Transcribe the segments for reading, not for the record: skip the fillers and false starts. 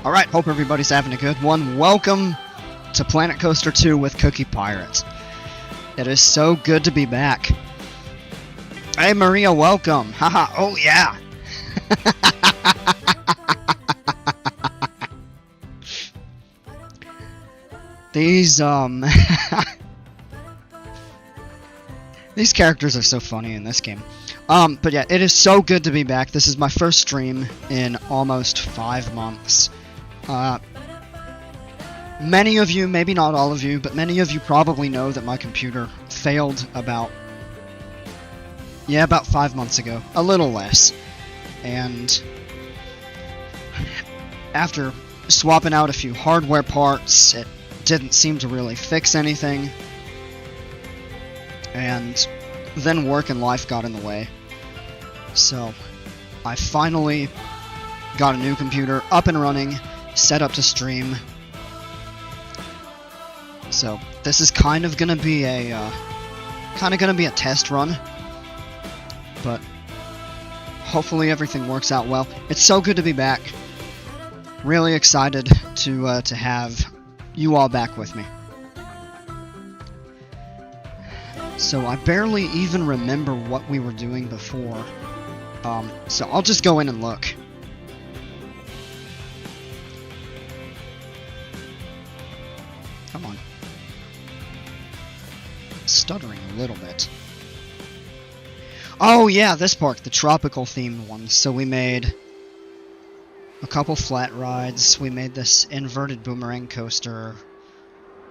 Alright, hope everybody's having a good one. Welcome to Planet Coaster 2 with Cookie Pirates. It is so good to be back. Hey Maria, welcome. Haha, oh yeah. These, these characters are so funny in this game. But yeah, it is so good to be back. This is my first stream in almost 5 months. Many of you, maybe not all of you, but many of you probably know that my computer failed about 5 months ago. A little less. And after swapping out a few hardware parts, it didn't seem to really fix anything. And then work and life got in the way. So, I finally got a new computer up and running, set up to stream. So, this is kind of gonna be a test run, but hopefully everything works out well. It's so good to be back. Really excited to have you all back with me. So I barely even remember what we were doing before. So I'll just go in and look. Come on. Stuttering a little bit. Oh yeah, this park, the tropical themed one. So we made a couple flat rides. We made this inverted boomerang coaster.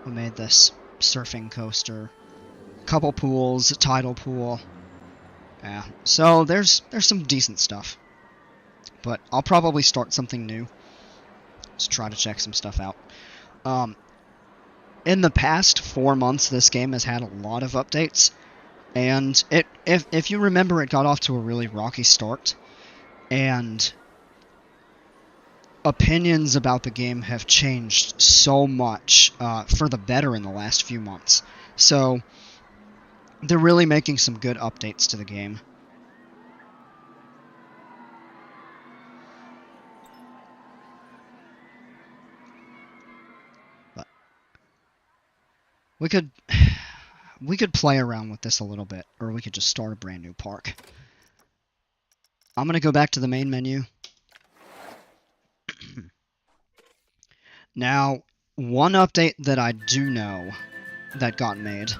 We made this surfing coaster. Couple pools, a tidal pool. Yeah, so there's some decent stuff. But I'll probably start something new. Just try to check some stuff out. In the past 4 months, this game has had a lot of updates. And if you remember, it got off to a really rocky start. And opinions about the game have changed so much for the better in the last few months. So they're really making some good updates to the game. But we could play around with this a little bit, or we could just start a brand new park. I'm gonna go back to the main menu. Now, one update that I do know that got made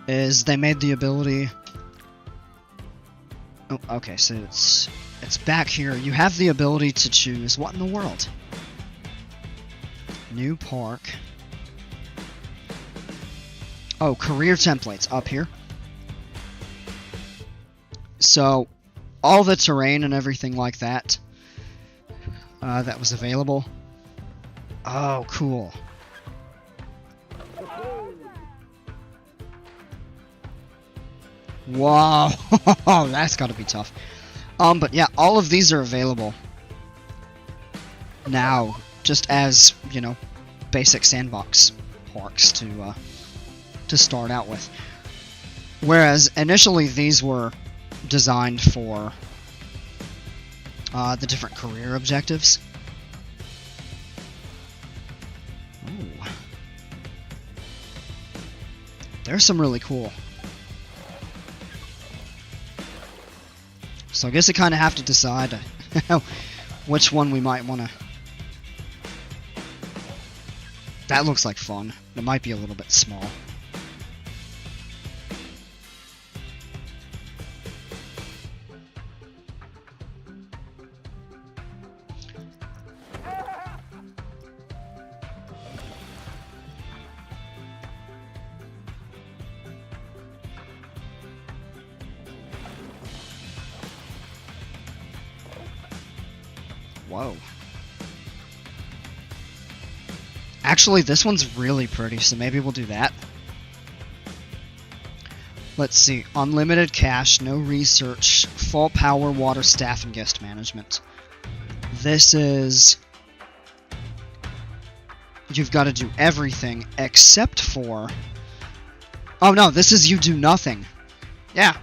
is they made the ability... Oh, okay, so it's back here. You have the ability to choose... What in the world? New park. Oh, career templates up here. So, all the terrain and everything like that that was available. Oh, cool. Whoa, that's gotta be tough. But yeah, all of these are available now, just as, you know, basic sandbox parks to start out with. Whereas initially these were designed for the different career objectives. Ooh. There's some really cool. So I guess I kind of have to decide which one we might want to... That looks like fun. It might be a little bit small. Whoa. Actually, this one's really pretty, so maybe we'll do that. Let's see. Unlimited cash, no research, full power, water, staff, and guest management. This is... You've got to do everything except for... Oh no, this is you do nothing. Yeah.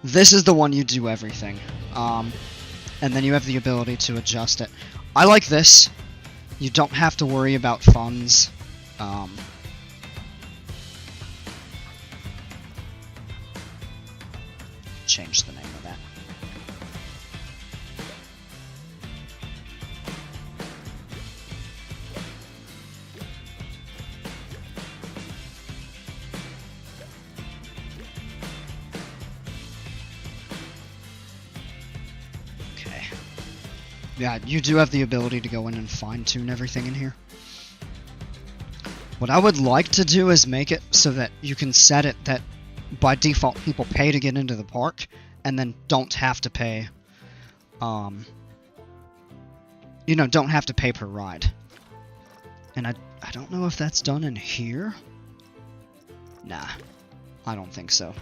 This is the one you do everything. and then you have the ability to adjust it. I like this. You don't have to worry about funds. Change the name of that. Okay. Yeah, you do have the ability to go in and fine-tune everything in here. What I would like to do is make it so that you can set it that by default people pay to get into the park and then don't have to pay, you know, don't have to pay per ride. And I don't know if that's done in here. Nah, I don't think so.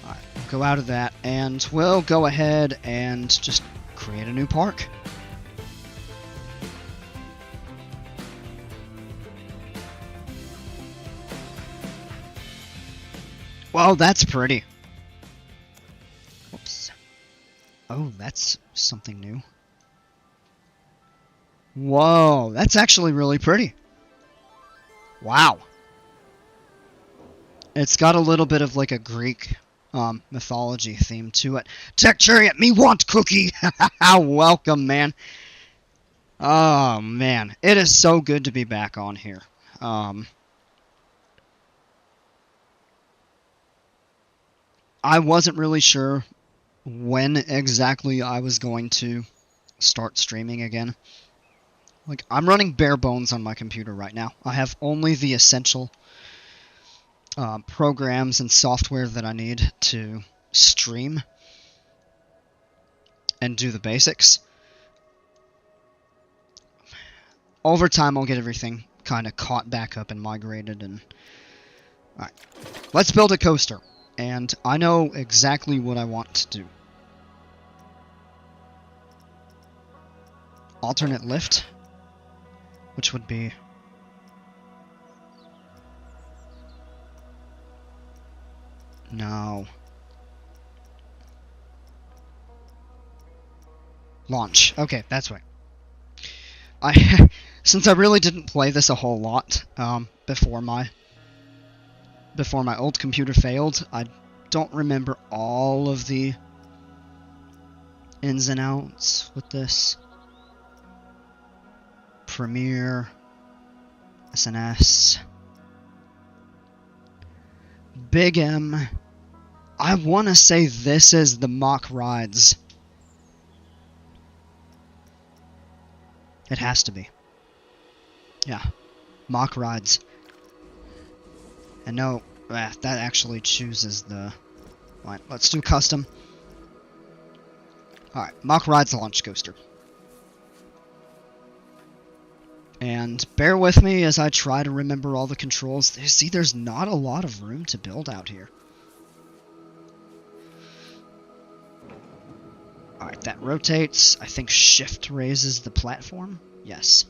Alright, we'll go out of that and we'll go ahead and just create a new park. Well, that's pretty. Whoops. Oh, that's something new. Whoa, that's actually really pretty. Wow. It's got a little bit of like a Greek mythology theme to it. Tech Chariot, me want cookie! Welcome, man. Oh, man. It is so good to be back on here. I wasn't really sure when exactly I was going to start streaming again. Like, I'm running bare bones on my computer right now. I have only the essential programs and software that I need to stream and do the basics. Over time, I'll get everything kind of caught back up and migrated. And alright, let's build a coaster. And I know exactly what I want to do. Alternate lift, which would be no. Launch. Okay, that's right. Since I really didn't play this a whole lot before my old computer failed, I don't remember all of the ins and outs with this. Premiere, SNS, Big M. I want to say this is the Mock Rides. It has to be. Yeah, Mock Rides. And no, that actually chooses the... Right, let's do custom. Alright, Mock Rides Launch Coaster. And bear with me as I try to remember all the controls. See, there's not a lot of room to build out here. Alright, that rotates. I think shift raises the platform. Yes.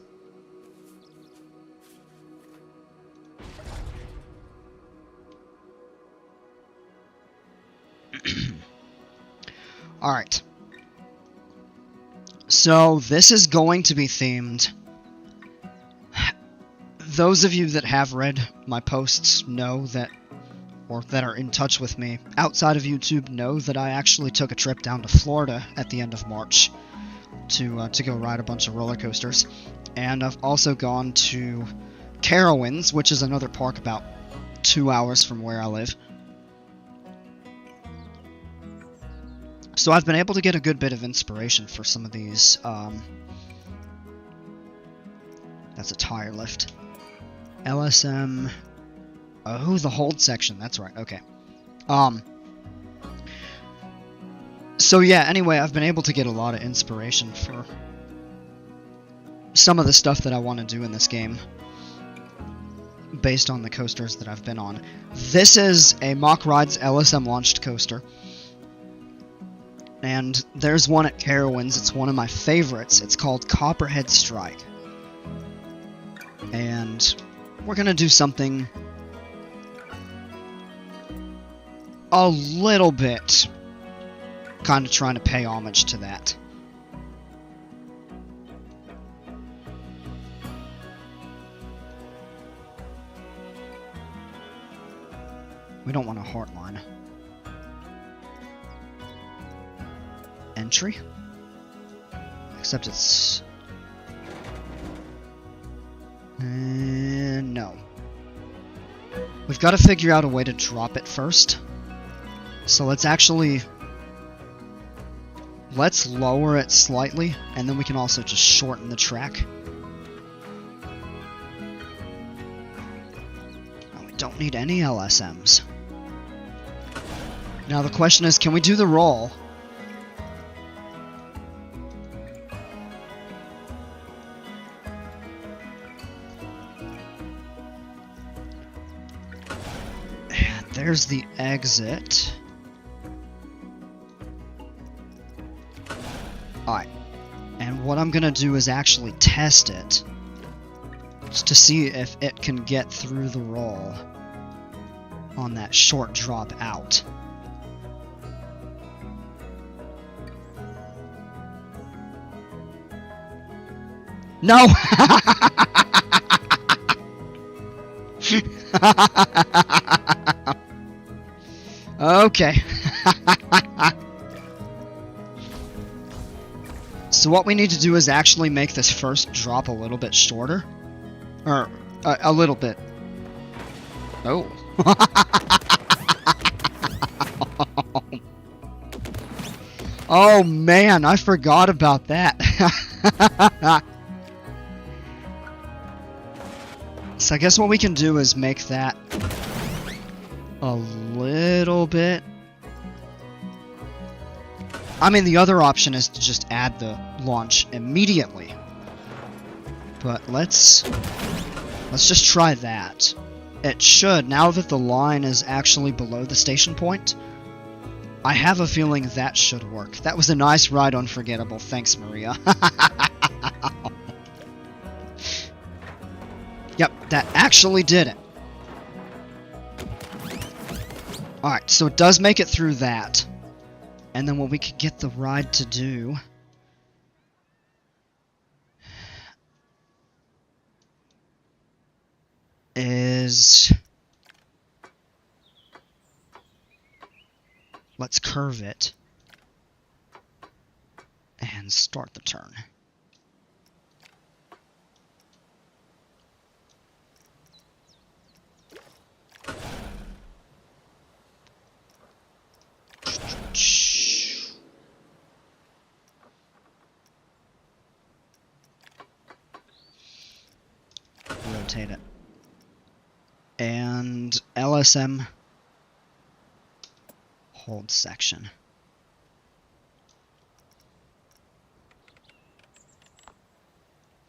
Alright. So, this is going to be themed. Those of you that have read my posts know that, or that are in touch with me outside of YouTube, know that I actually took a trip down to Florida at the end of March to go ride a bunch of roller coasters. And I've also gone to Carowinds, which is another park about 2 hours from where I live. So I've been able to get a good bit of inspiration for some of these. That's a tire lift. LSM. Oh, the hold section. That's right. Okay. So yeah, anyway, I've been able to get a lot of inspiration for some of the stuff that I want to do in this game based on the coasters that I've been on. This is a Mock Rides LSM launched coaster. And there's one at Carowinds. It's one of my favorites. It's called Copperhead Strike. And we're going to do something a little bit kind of trying to pay homage to that. We don't want a heartline. Entry? Except it's... no. We've got to figure out a way to drop it first. So let's actually... Let's lower it slightly, and then we can also just shorten the track. Oh, we don't need any LSMs. Now the question is, can we do the roll? And there's the exit. Alright, and what I'm gonna do is actually test it, just to see if it can get through the roll on that short drop out. No! Okay. So what we need to do is actually make this first drop a little bit shorter. Or, a little bit. Oh. Oh man, I forgot about that. So I guess what we can do is make that a little bit... I mean, the other option is to just add the launch immediately. But let's just try that. It should, now that the line is actually below the station point, I have a feeling that should work. That was a nice ride, Unforgettable. Thanks, Maria. Yep, that actually did it. Alright, so it does make it through that. And then what we could get the ride to do is... Let's curve it and start the turn. Rotate it. And LSM hold section.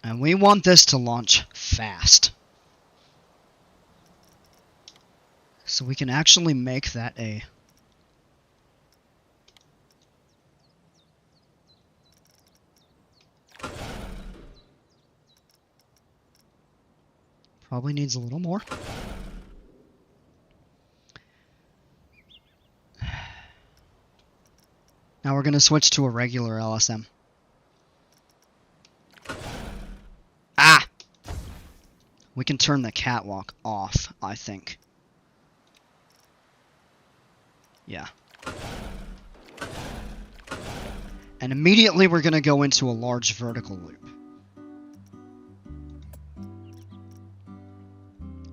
And we want this to launch fast. So we can actually make that a... Probably needs a little more. Now we're going to switch to a regular LSM. Ah! We can turn the catwalk off, I think. Yeah. And immediately we're going to go into a large vertical loop.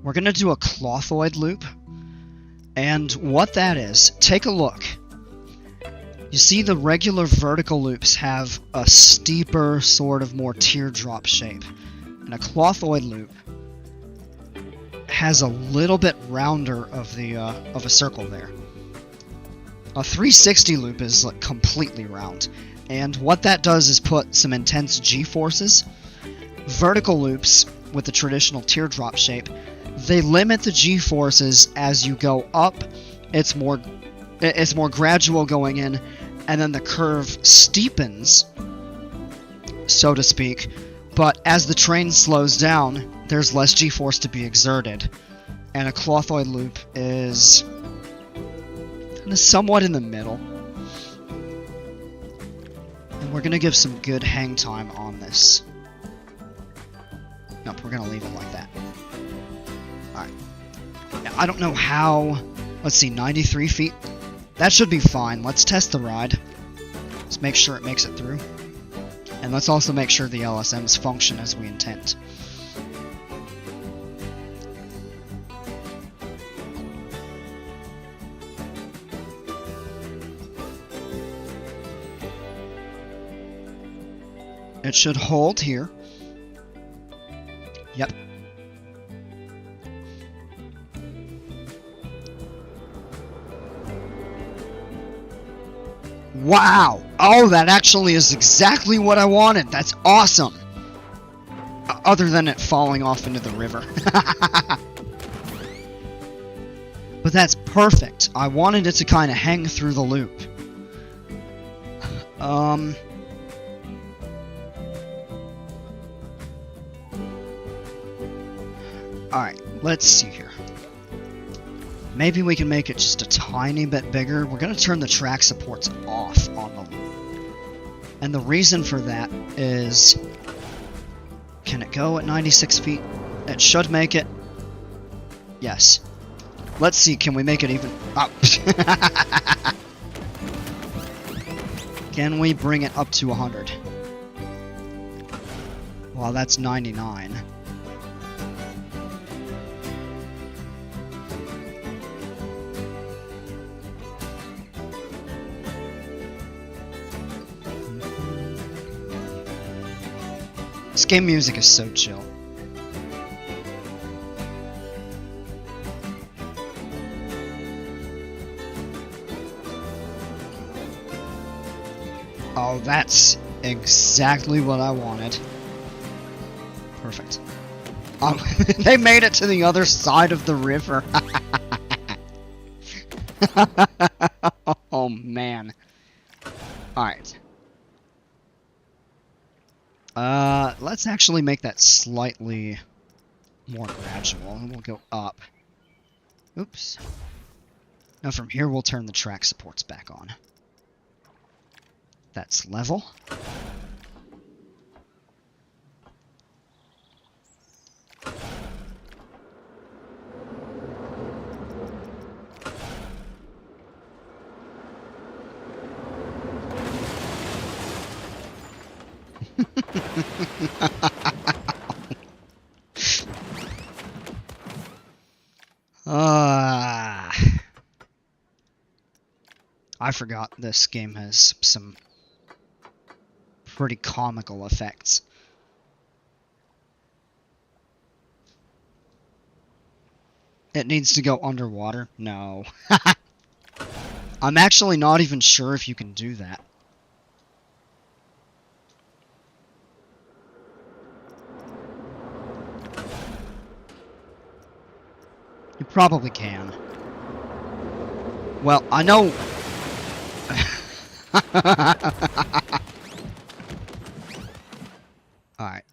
We're going to do a clothoid loop. And what that is, take a look. You see the regular vertical loops have a steeper, sort of more teardrop shape. And a clothoid loop has a little bit rounder of a circle there. A 360 loop is like completely round. And what that does is put some intense G-forces. Vertical loops with the traditional teardrop shape, they limit the G-forces as you go up. It's more gradual going in, and then the curve steepens, so to speak. But as the train slows down, there's less G-force to be exerted. And a clothoid loop is somewhat in the middle. And we're going to give some good hang time on this. Nope, we're going to leave it like that. Alright. Now, I don't know how Let's see, 93 feet. That should be fine. Let's test the ride. Let's make sure it makes it through. And let's also make sure the LSMs function as we intend. It should hold here. Yep. Wow! Oh, that actually is exactly what I wanted. That's awesome. Other than it falling off into the river. But that's perfect. I wanted it to kind of hang through the loop. Alright, let's see here. Maybe we can make it just a tiny bit bigger. We're going to turn the track supports off on the loop. And the reason for that is... Can it go at 96 feet? It should make it. Yes. Let's see, can we make it even... Oh. Can we bring it up to 100? Well, that's 99. This game music is so chill. Oh, that's exactly what I wanted. Perfect. Oh, they made it to the other side of the river. Oh, man. Alright. Let's actually make that slightly more gradual, and we'll go up. Oops. Now from here, we'll turn the track supports back on. That's level. I forgot this game has some pretty comical effects. It needs to go underwater? No. I'm actually not even sure if you can do that. You probably can. Well, I know... Alright.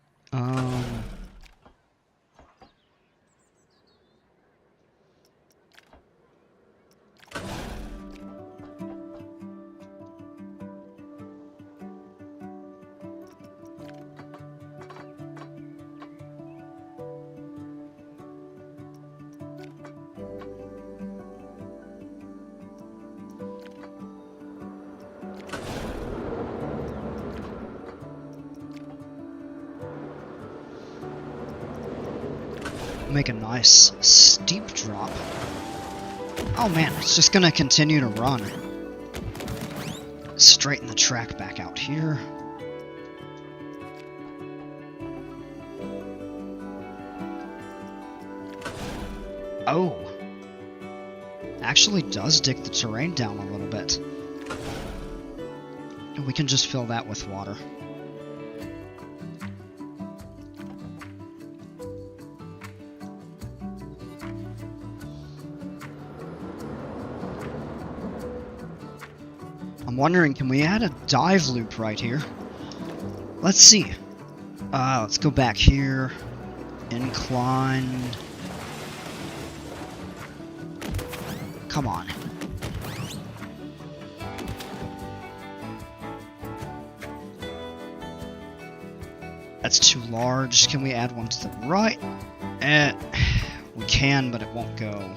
Make a nice steep drop. Oh man, it's just gonna continue to run. Straighten the track back out here. Oh. Actually does dig the terrain down a little bit. And we can just fill that with water. I'm wondering, can we add a dive loop right here? Let's see. Let's go back here. Inclined. Come on. That's too large. Can we add one to the right? We can, but it won't go.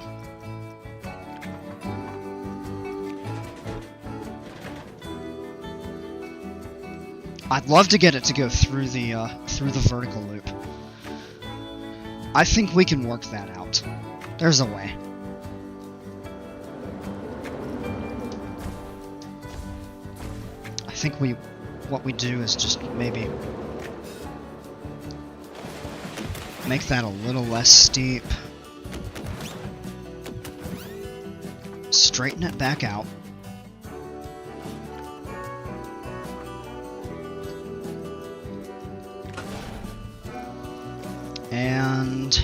I'd love to get it to go through the vertical loop. I think we can work that out. There's a way. I think what we do is just maybe make that a little less steep. Straighten it back out. And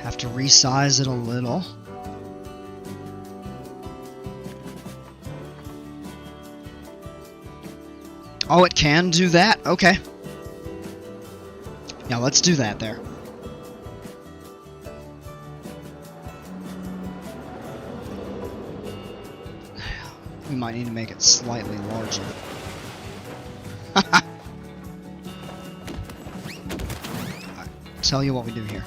have to resize it a little. Oh, it can do that? Okay. Yeah, let's do that there. We might need to make it slightly larger. Alright, tell you what we do here.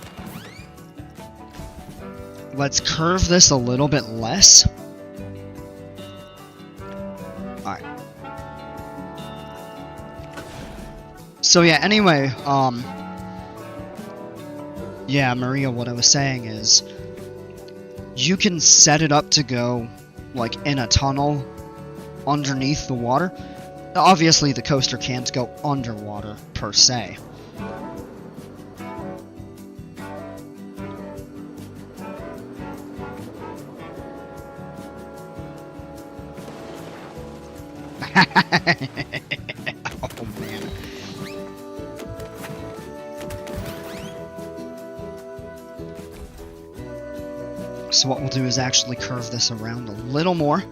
Let's curve this a little bit less. Alright. So yeah, anyway, yeah, Maria, what I was saying is, you can set it up to go, like, in a tunnel underneath the water. Obviously, the coaster can't go underwater, per se. Oh, man. So what we'll do is actually curve this around a little more.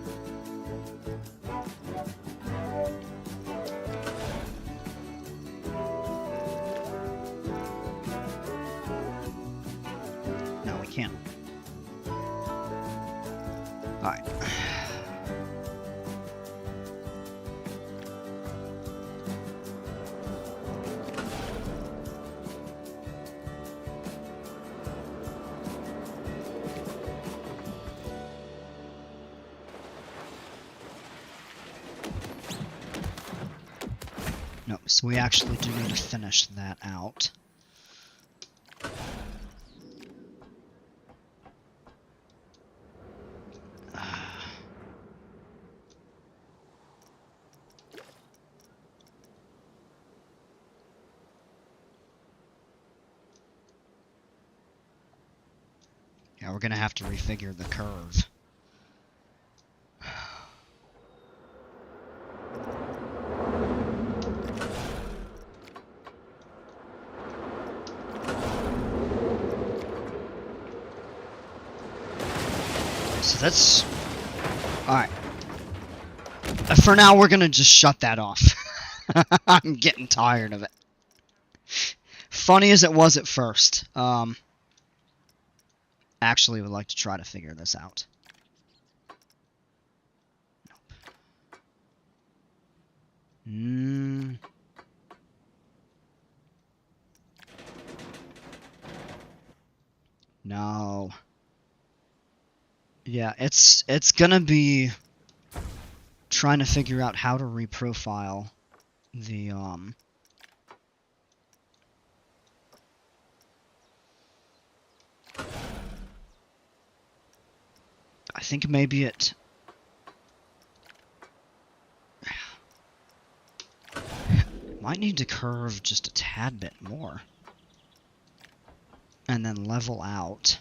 No, we can't. Alright. No, so we actually do need to finish that out. Yeah, we're gonna have to refigure the curve. So that's... Alright. For now, we're gonna just shut that off. I'm getting tired of it. Funny as it was at first. Actually would like to try to figure this out. Nope. No. Yeah, it's gonna be trying to figure out how to reprofile the I think maybe it might need to curve just a tad bit more and then level out.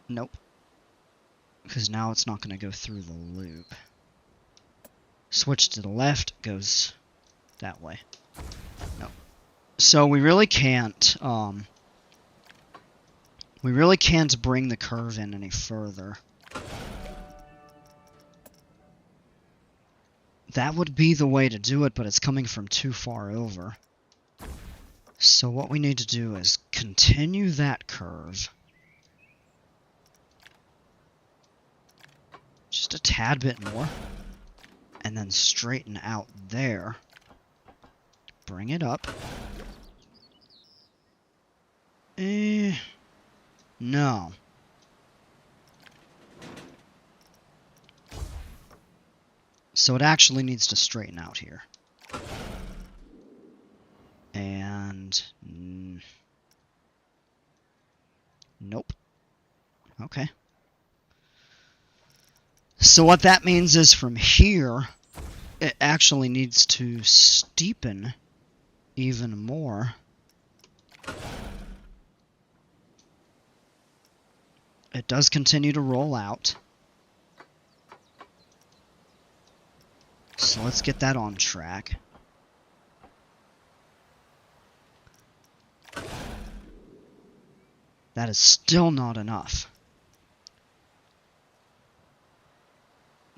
Nope. Because now it's not going to go through the loop. Switch to the left, goes that way. Nope. So we really can't, bring the curve in any further. That would be the way to do it, but it's coming from too far over. So what we need to do is continue that curve. Just a tad bit more. And then straighten out there. Bring it up. No. So it actually needs to straighten out here. And... nope. Okay. So what that means is from here, it actually needs to steepen even more. It does continue to roll out. So let's get that on track. That is still not enough.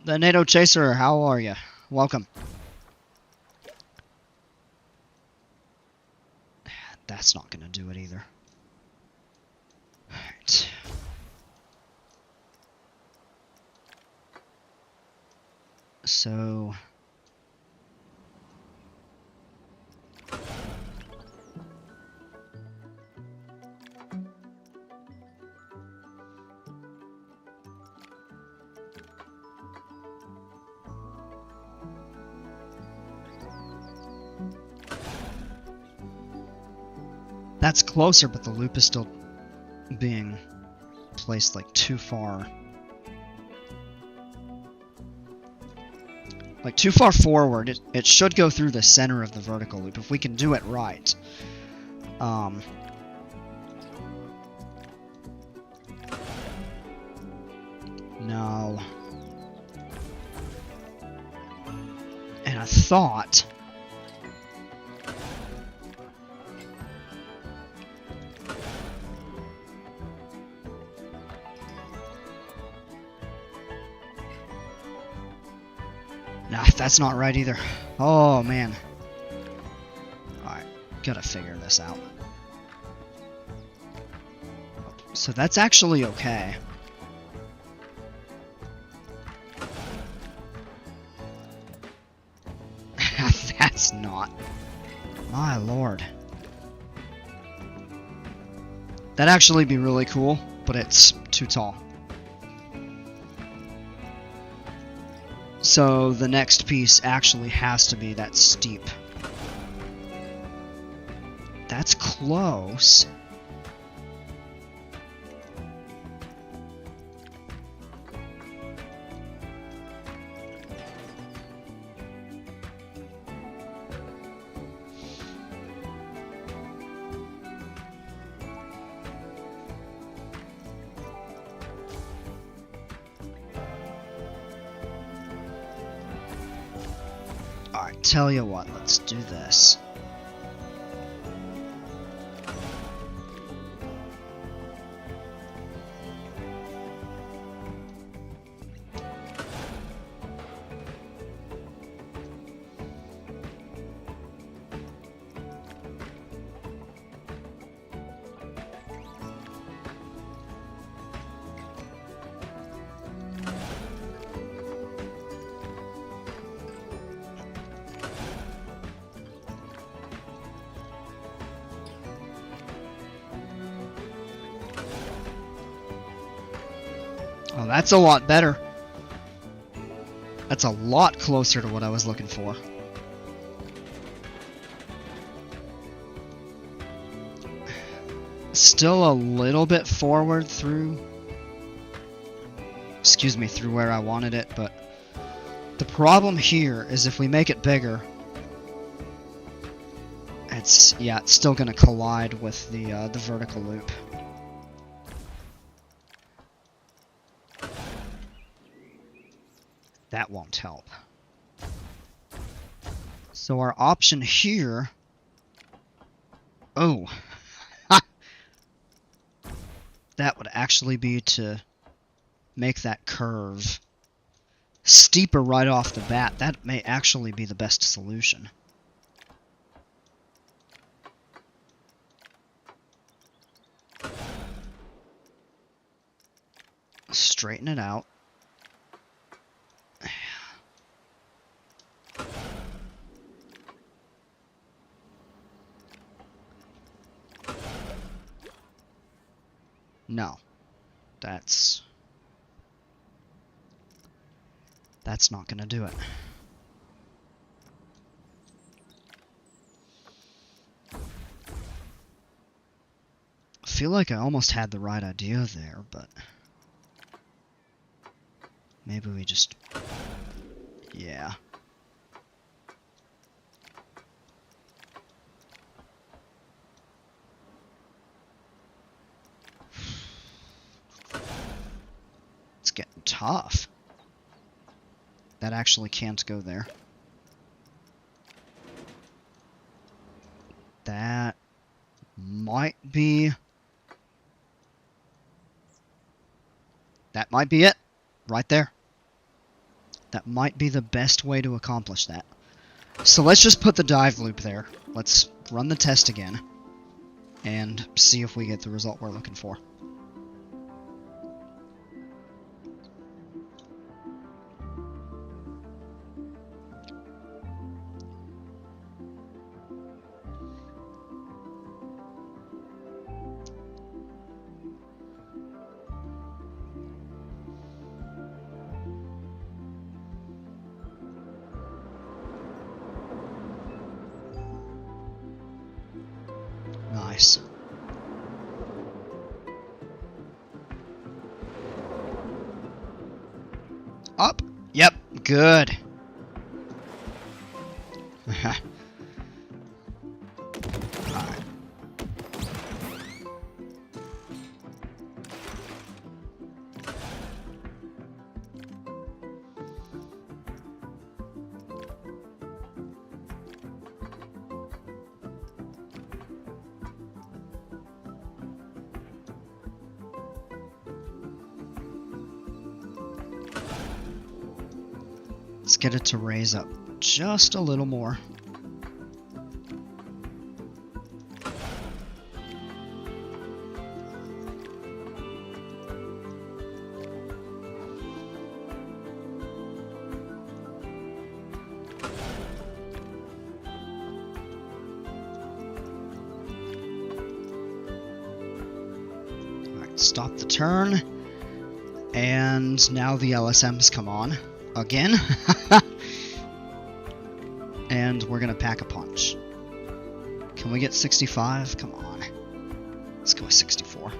The NATO Chaser, how are you? Welcome. That's not gonna do it either. Alright. So... that's closer, but the loop is still being placed like too far. Like too far forward. It should go through the center of the vertical loop if we can do it right. No. And I thought... Nah, that's not right either. Oh, man. Alright, gotta figure this out. So that's actually okay. That's not. My lord. That'd actually be really cool, but it's too tall. So the next piece actually has to be that steep. That's close. Alright, tell you what, let's do this. Oh, that's a lot better. That's a lot closer to what I was looking for. Still a little bit forward through... excuse me, through where I wanted it, but... the problem here is if we make it bigger... it's still gonna collide with the vertical loop. That won't help. So our option here... oh! That would actually be to make that curve steeper right off the bat. That may actually be the best solution. Straighten it out. No. That's not gonna do it. feel like I almost had the right idea there, but maybe we just... yeah. It's getting tough. That actually can't go there. That might be... that might be it. Right there. That might be the best way to accomplish that. So let's just put the dive loop there. Let's run the test again. And see if we get the result we're looking for. Nice. Up. Yep. Good. Alright. Let's get it to raise up just a little more. Alright, stop the turn. And now the LSMs come on. Again. And we're gonna pack a punch. Can we get 65? Come on. Let's go with 64.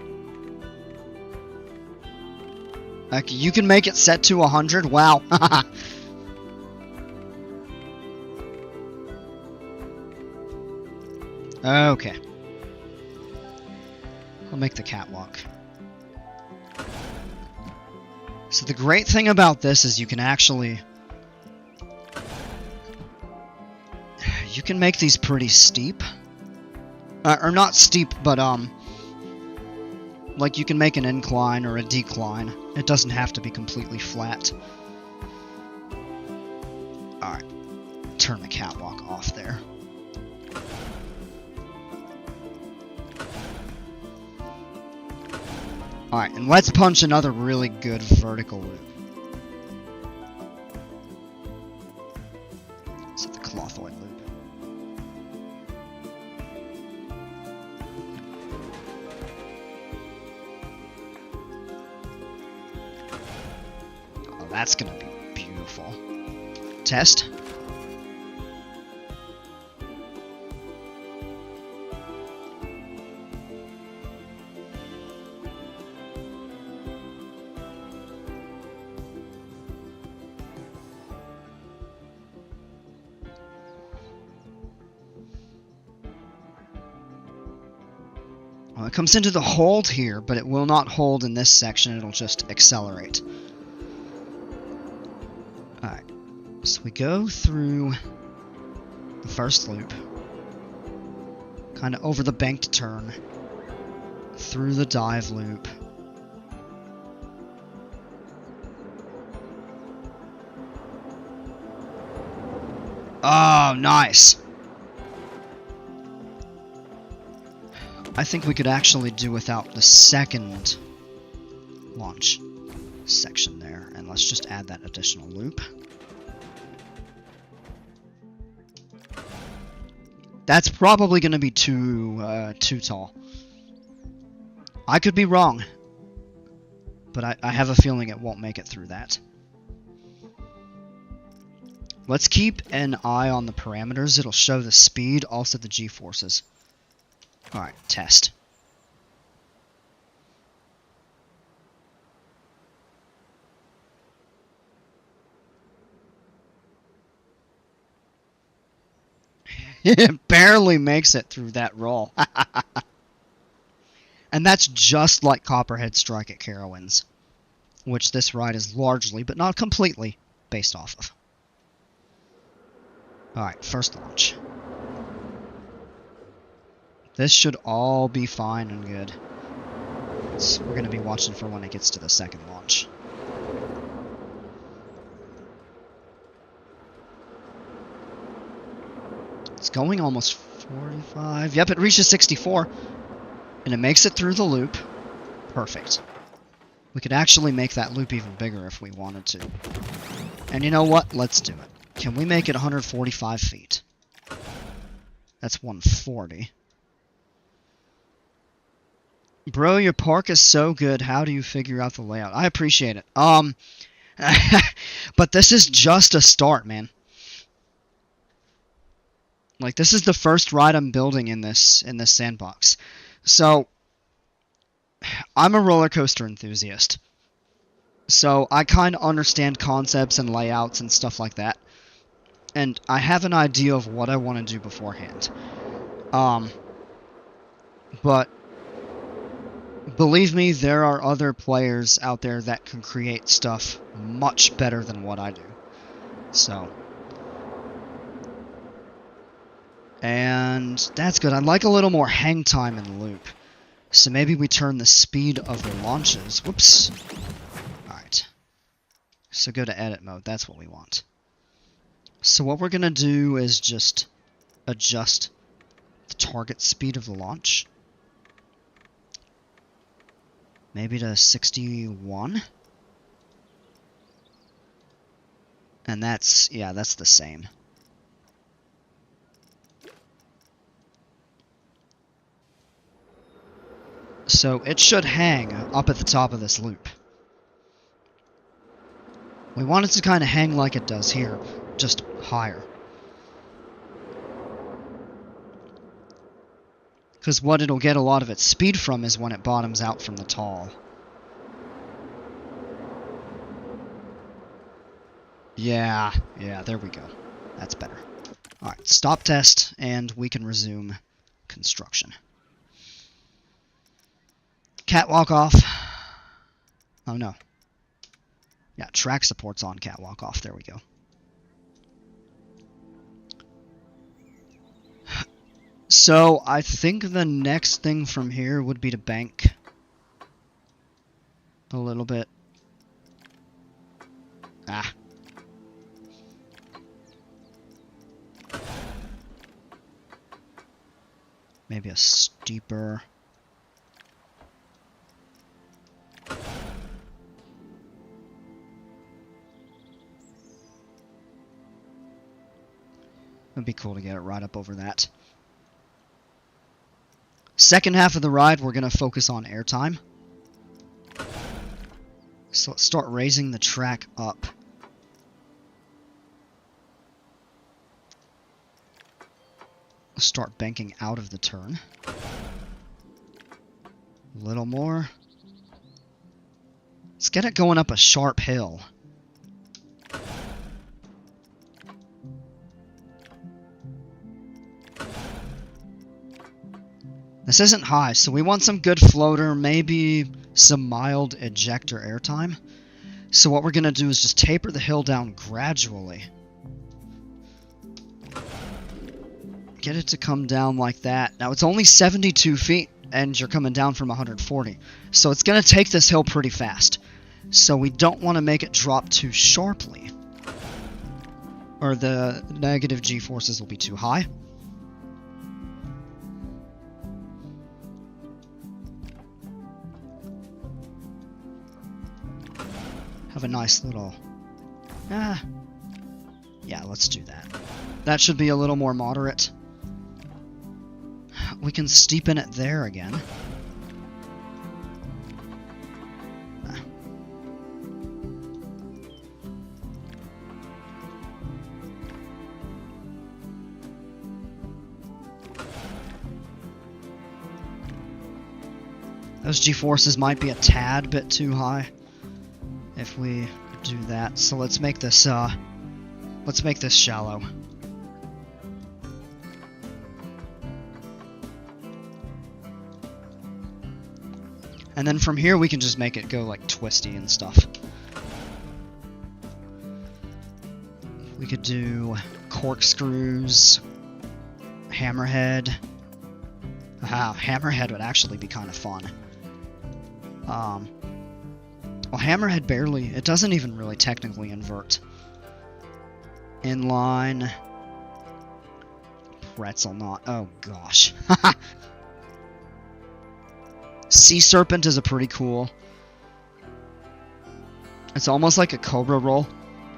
Okay, you can make it set to 100? Wow. Okay. I'll make the catwalk. So the great thing about this is you can actually... you can make these pretty steep. Or not steep, but, like you can make an incline or a decline. It doesn't have to be completely flat. Alright. Turn the catwalk off there. Alright, and let's punch another really good vertical loop. So the clothoid loop. Oh, that's gonna be beautiful. Test. Well, it comes into the hold here, but it will not hold in this section, it'll just accelerate. Alright, so we go through the first loop, kind of over the banked turn, through the dive loop, oh, nice! I think we could actually do without the second launch section there, and let's just add that additional loop. That's probably going to be too tall. I could be wrong, but I have a feeling it won't make it through that. Let's keep an eye on the parameters. It'll show the speed, also the g-forces. Alright, test. It barely makes it through that roll. And that's just like Copperhead Strike at Carowinds, which this ride is largely, but not completely, based off of. Alright, first launch. This should all be fine and good. We're going to be watching for when it gets to the second launch. It's going almost 45. Yep, it reaches 64. And it makes it through the loop. Perfect. We could actually make that loop even bigger if we wanted to. And you know what? Let's do it. Can we make it 145 feet? That's 140. Bro, your park is so good. How do you figure out the layout? I appreciate it. But this is just a start, man. Like, this is the first ride I'm building in this sandbox. So, I'm a roller coaster enthusiast. So, I kind of understand concepts and layouts and stuff like that. And I have an idea of what I want to do beforehand. But believe me, there are other players out there that can create stuff much better than what I do. So, and that's good. I'd like a little more hang time in the loop. So maybe we turn the speed of the launches. Whoops. Alright. So go to edit mode. That's what we want. So what we're going to do is just adjust the target speed of the launch. Maybe to 61. And that's, yeah, that's the same. So it should hang up at the top of this loop. We want it to kind of hang like it does here, just higher. Because what it'll get a lot of its speed from is when it bottoms out from the tall. Yeah, there we go. That's better. Alright, stop test, and we can resume construction. Catwalk off. Oh no. Yeah, track support's on, catwalk off. There we go. So, I think the next thing from here would be to bank a little bit. Ah. Maybe a steeper. It'd be cool to get it right up over that. Second half of the ride, we're going to focus on airtime. So let's start raising the track up. Let's start banking out of the turn. A little more. Let's get it going up a sharp hill. This isn't high, so we want some good floater, maybe some mild ejector airtime. So what we're going to do is just taper the hill down gradually. Get it to come down like that. Now it's only 72 feet, and you're coming down from 140. So it's going to take this hill pretty fast. So we don't want to make it drop too sharply, or the negative G-forces will be too high. Have a nice little... yeah, let's do that. That should be a little more moderate. We can steepen it there again. Those G-forces might be a tad bit too high if we do that. So let's make this shallow. And then from here we can just make it go like twisty and stuff. We could do corkscrews, hammerhead. Wow, hammerhead would actually be kind of fun. Well, hammerhead barely, it doesn't even really technically invert. Inline. Pretzel knot. Oh gosh. Sea serpent is a pretty cool. It's almost like a cobra roll,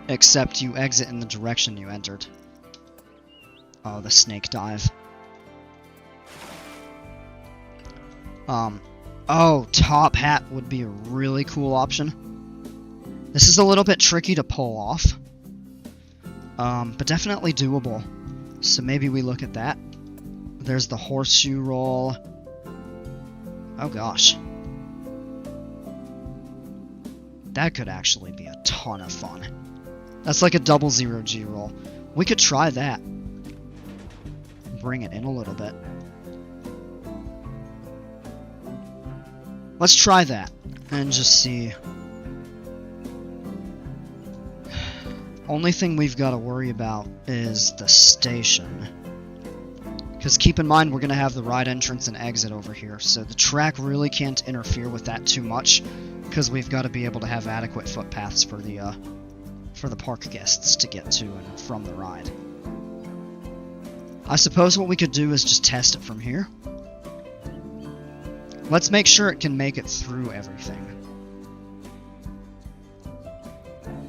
except you exit in the direction you entered. Oh, the snake dive. Oh, top hat would be a really cool option. This is a little bit tricky to pull off. But definitely doable. So maybe we look at that. There's the horseshoe roll. Oh gosh. That could actually be a ton of fun. That's like a double 0G roll. We could try that. Bring it in a little bit. Let's try that and just see. Only thing we've got to worry about is the station. Because keep in mind, we're going to have the ride entrance and exit over here, so the track really can't interfere with that too much, because we've got to be able to have adequate footpaths for the park guests to get to and from the ride. I suppose what we could do is just test it from here. Let's make sure it can make it through everything.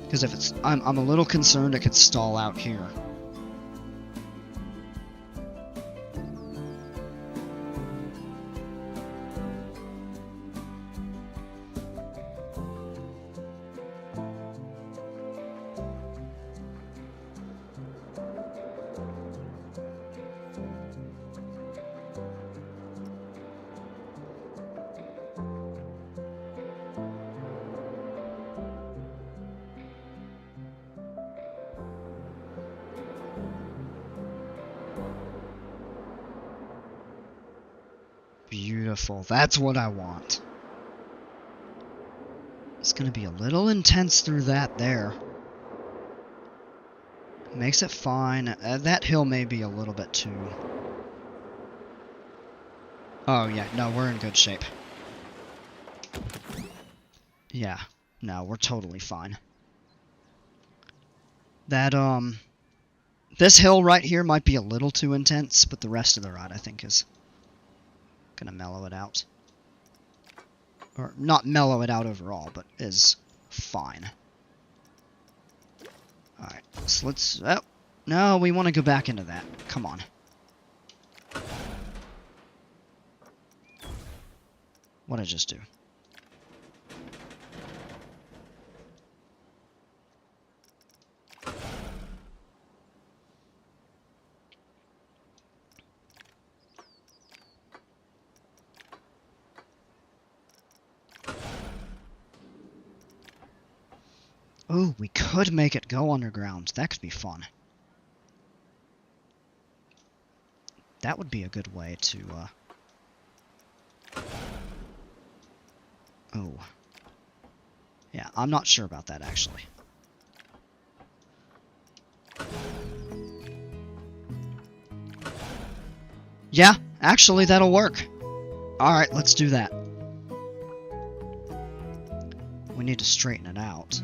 Because if it's, I'm a little concerned it could stall out here. Beautiful. That's what I want. It's going to be a little intense through that there. Makes it fine. That hill may be a little bit too... Oh, yeah. No, we're in good shape. Yeah. No, we're totally fine. That, this hill right here might be a little too intense, but the rest of the ride, I think, is gonna mellow it out. Or, not mellow it out overall, but is fine. Alright, so let's... Oh, no, we want to go back into that. Come on. What'd I just do? Oh, we could make it go underground. That could be fun. That would be a good way to, Oh. Yeah, I'm not sure about that, actually. Yeah, actually, that'll work. Alright, let's do that. We need to straighten it out.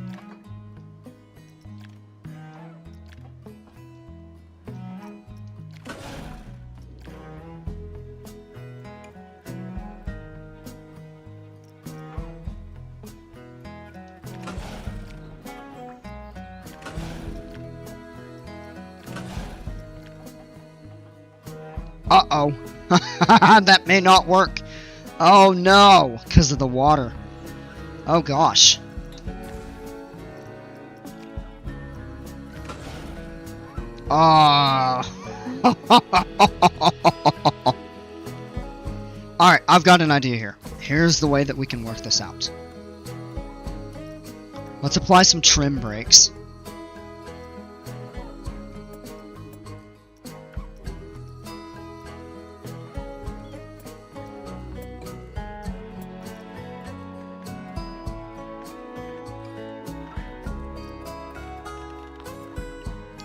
Uh-oh. That may not work. Oh no, because of the water. Oh gosh. Ah. Alright, I've got an idea here. Here's the way that we can work this out. Let's apply some trim brakes.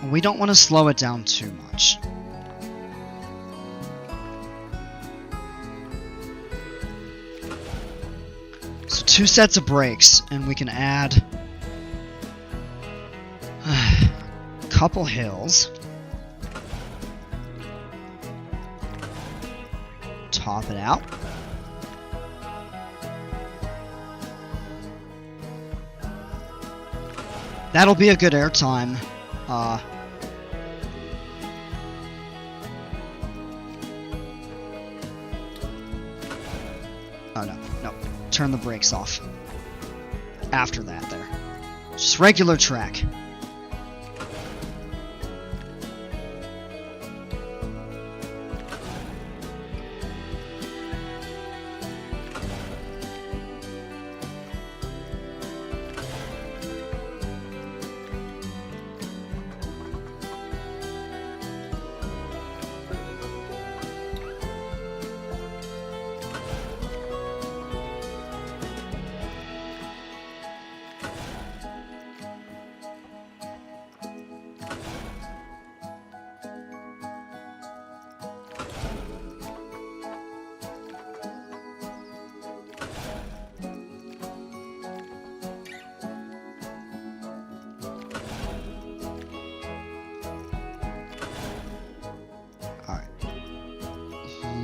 We don't want to slow it down too much. So 2 sets of brakes, and we can add a couple hills. Top it out. That'll be a good airtime. Oh no. Turn the brakes off. After that there. Just regular track.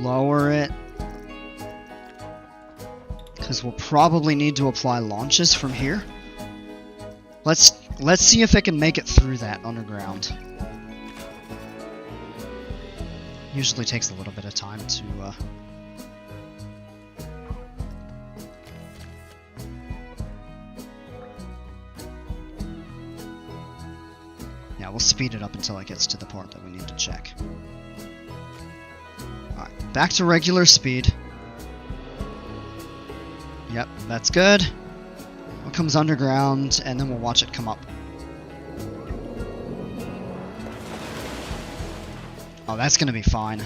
Lower it, because we'll probably need to apply launches from here. Let's see if it can make it through that underground. Usually takes a little bit of time to yeah, we'll speed it up until it gets to the part that we need to check. Alright, back to regular speed. Yep, that's good. It comes underground, and then we'll watch it come up. Oh, that's gonna be fine.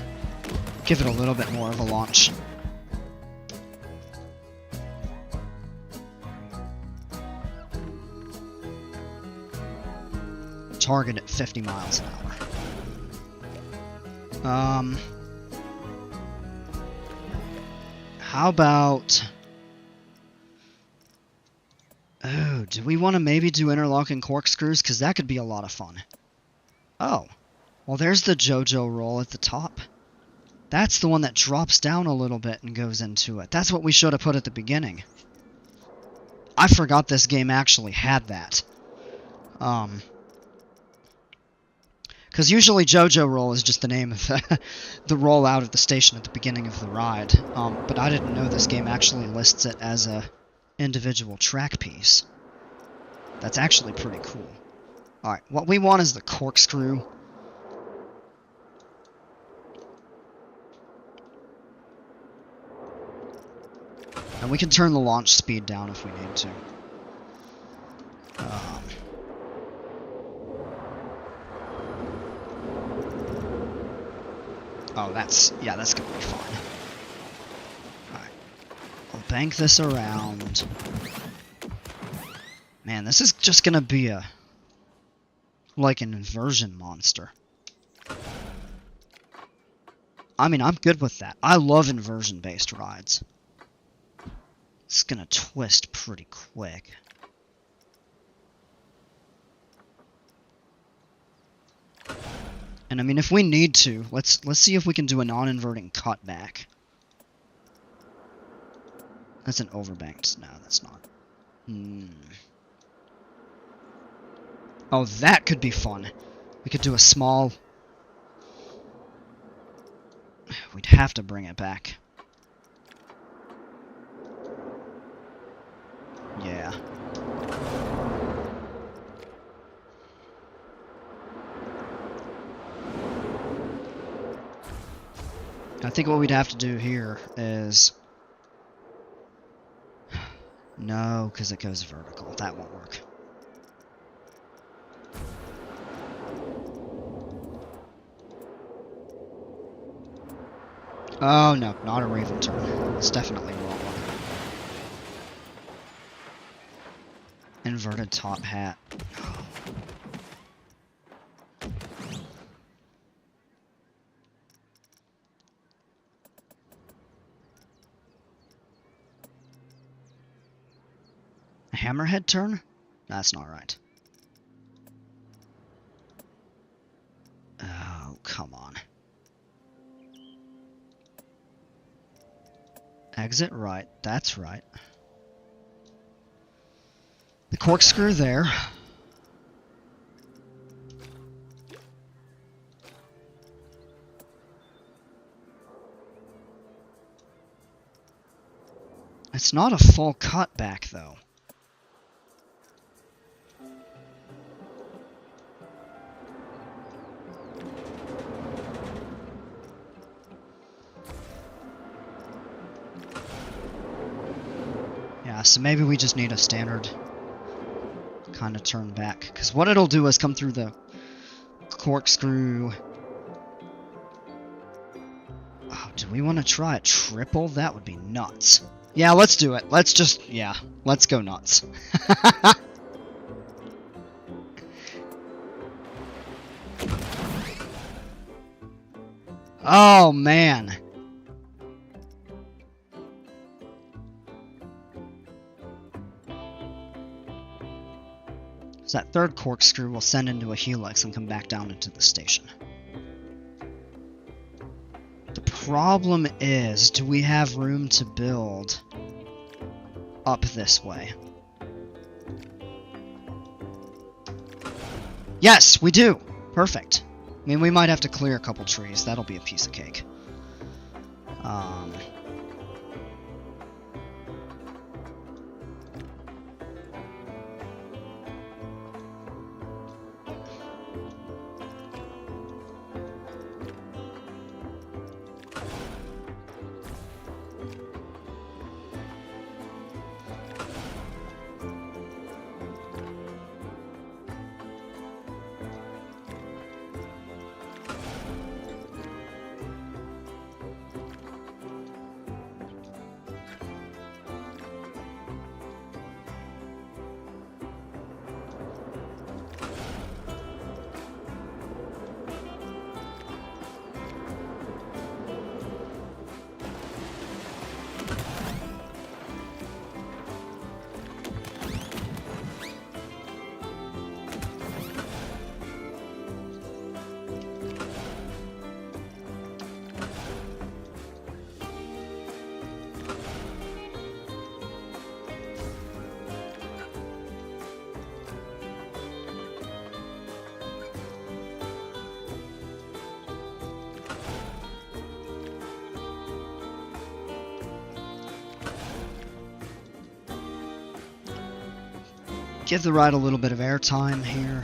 Give it a little bit more of a launch. Target at 50 miles an hour. How about... Oh, do we want to maybe do interlocking corkscrews? Because that could be a lot of fun. Oh. Well, there's the JoJo roll at the top. That's the one that drops down a little bit and goes into it. That's what we should have put at the beginning. I forgot this game actually had that. Because usually JoJo roll is just the name of the roll out of the station at the beginning of the ride. But I didn't know this game actually lists it as a individual track piece. That's actually pretty cool. Alright, what we want is the corkscrew. And we can turn the launch speed down if we need to. Oh, that's gonna be fine. Alright. I'll bank this around. Man, this is just gonna be like an inversion monster. I mean, I'm good with that. I love inversion-based rides. It's gonna twist pretty quick. And I mean, if we need to, let's see if we can do a non-inverting cutback. That's an overbanked. No, that's not. Oh, that could be fun. We could do a small... We'd have to bring it back. Yeah. I think what we'd have to do here is... No, because it goes vertical. That won't work. Oh no, not a Raven turn. It's definitely the wrong one. Inverted top hat. Hammerhead turn? That's not right. Oh, come on. Exit right. That's right. The corkscrew there. It's not a full cut back, though. Yeah, so maybe we just need a standard kind of turn back. Because what it'll do is come through the corkscrew. Oh, do we want to try a triple? That would be nuts. Yeah, let's do it. Let's just, yeah, let's go nuts. Oh, man. So that third corkscrew will send into a helix and come back down into the station. The problem is, do we have room to build up this way? Yes, we do! Perfect. I mean, we might have to clear a couple trees. That'll be a piece of cake. Give the ride a little bit of airtime here.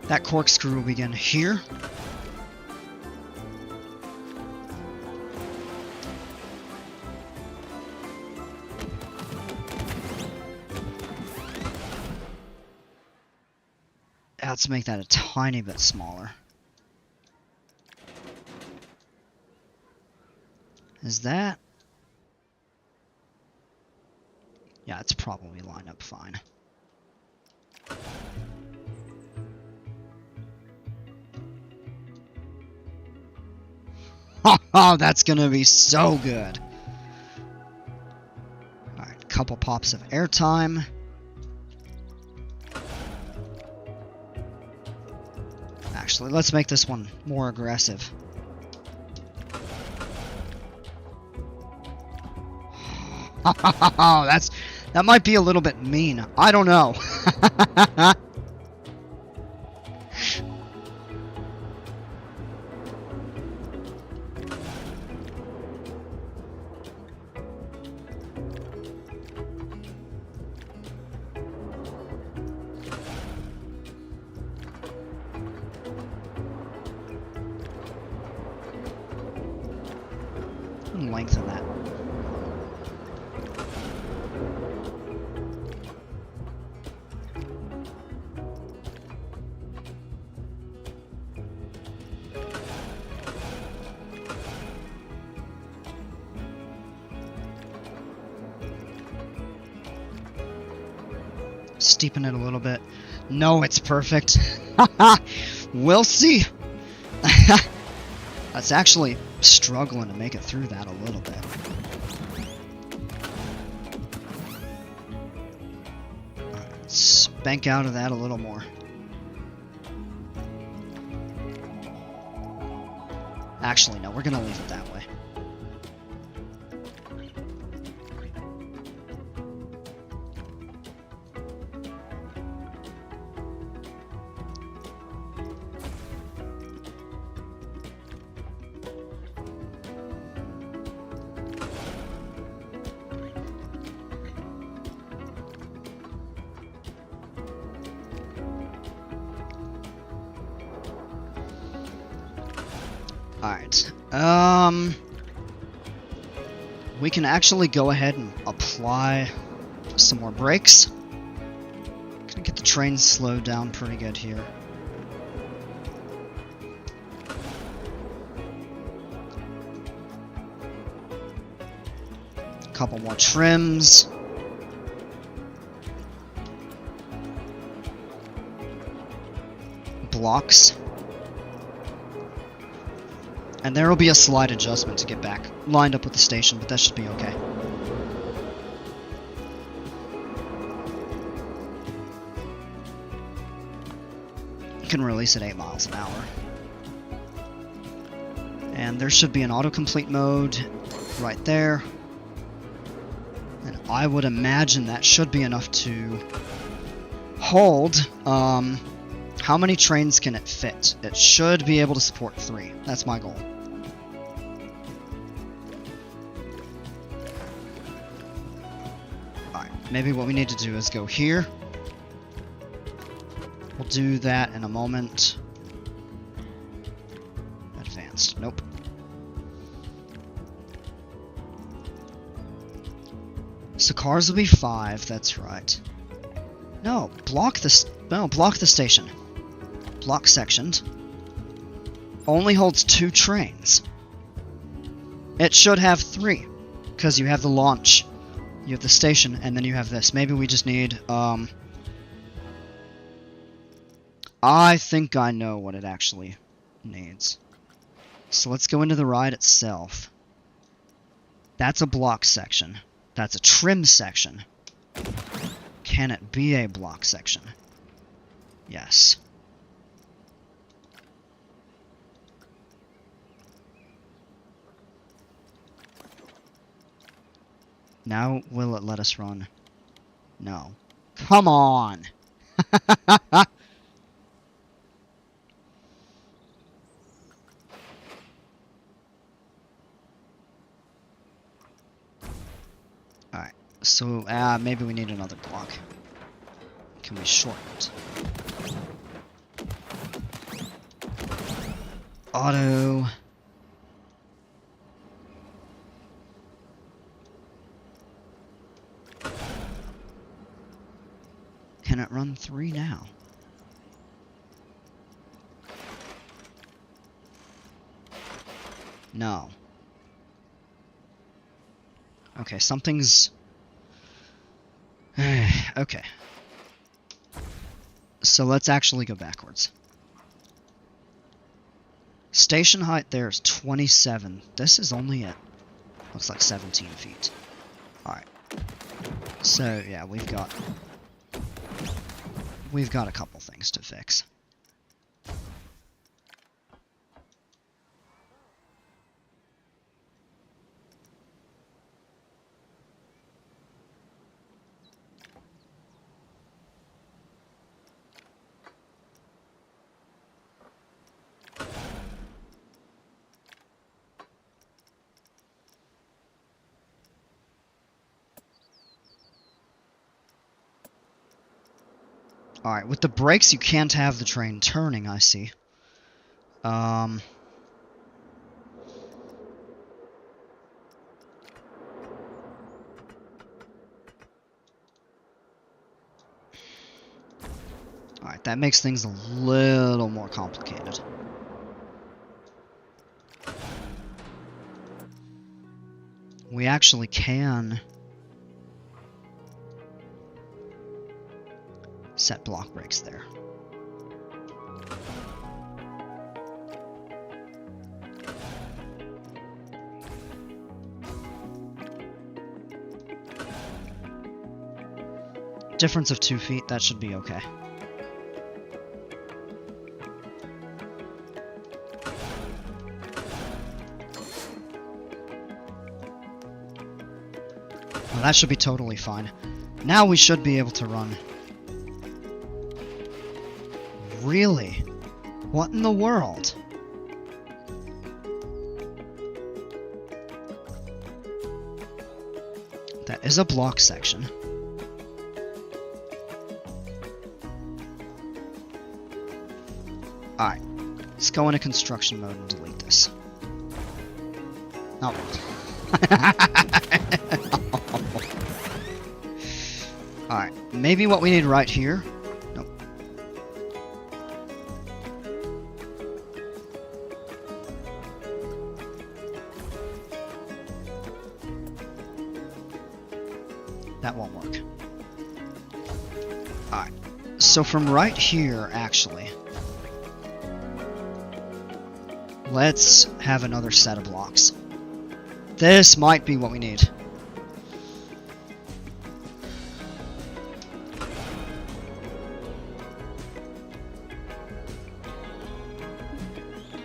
That corkscrew will begin here. Let's make that a tiny bit smaller. Is that? Yeah, it's probably lined up fine. Oh, that's gonna be so good. Alright, couple pops of airtime. Actually, let's make this one more aggressive. Oh, that might be a little bit mean. I don't know. and lengthen that. Steepen it a little bit. No, it's perfect. We'll see. That's actually struggling to make it through that a little bit. Alright, let's bank out of that a little more. Actually, no, we're gonna leave it that way. Alright, we can actually go ahead and apply some more brakes. Gonna get the train slowed down pretty good here. A couple more trims. Blocks. And there will be a slight adjustment to get back lined up with the station, but that should be okay. You can release at 8 miles an hour. And there should be an autocomplete mode right there. And I would imagine that should be enough to hold. How many trains can it fit? It should be able to support 3. That's my goal. Alright, maybe what we need to do is go here. We'll do that in a moment. Advanced. Nope. So cars will be 5, that's right. No, block this. No, block the station. Block sectioned. Only holds 2 trains. It should have 3, because you have the launch, you have the station, and then you have this. Maybe we just need, I think I know what it actually needs. So let's go into the ride itself. That's a block section. That's a trim section. Can it be a block section? Yes. Now, will it let us run? No. Come on! Alright, so, maybe we need another block. Can we shorten it? Auto... Can it run 3 now? No. Okay, something's... okay. So let's actually go backwards. Station height there is 27. This is only at... looks like 17 feet. Alright. So, yeah, we've got a couple things to fix. Alright, with the brakes you can't have the train turning, I see. Alright, that makes things a little more complicated. We actually can set block breaks there. Difference of 2 feet, that should be okay. Well, that should be totally fine. Now we should be able to run. Really? What in the world? That is a block section. Alright, let's go into construction mode and delete this. Oh. Alright, maybe what we need right here. Nope. That won't work. Alright, so from right here, actually, let's have another set of blocks. This might be what we need.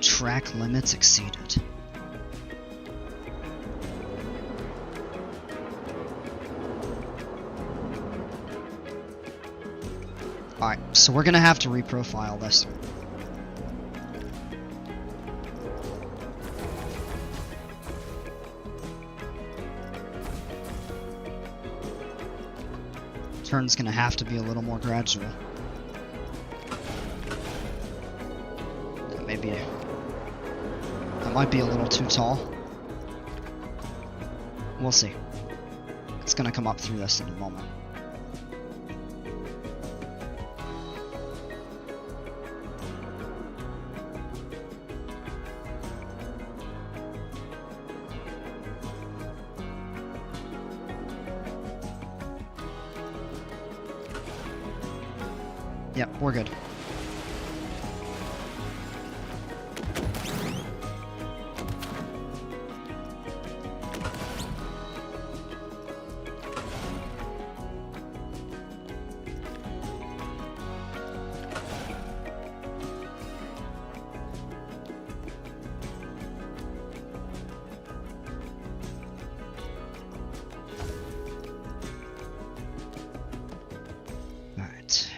Track limits exceeded. Alright, so we're gonna have to reprofile this. Turn's gonna have to be a little more gradual. Maybe that might be a little too tall. We'll see. It's gonna come up through this in a moment. Yep, we're good. Alright.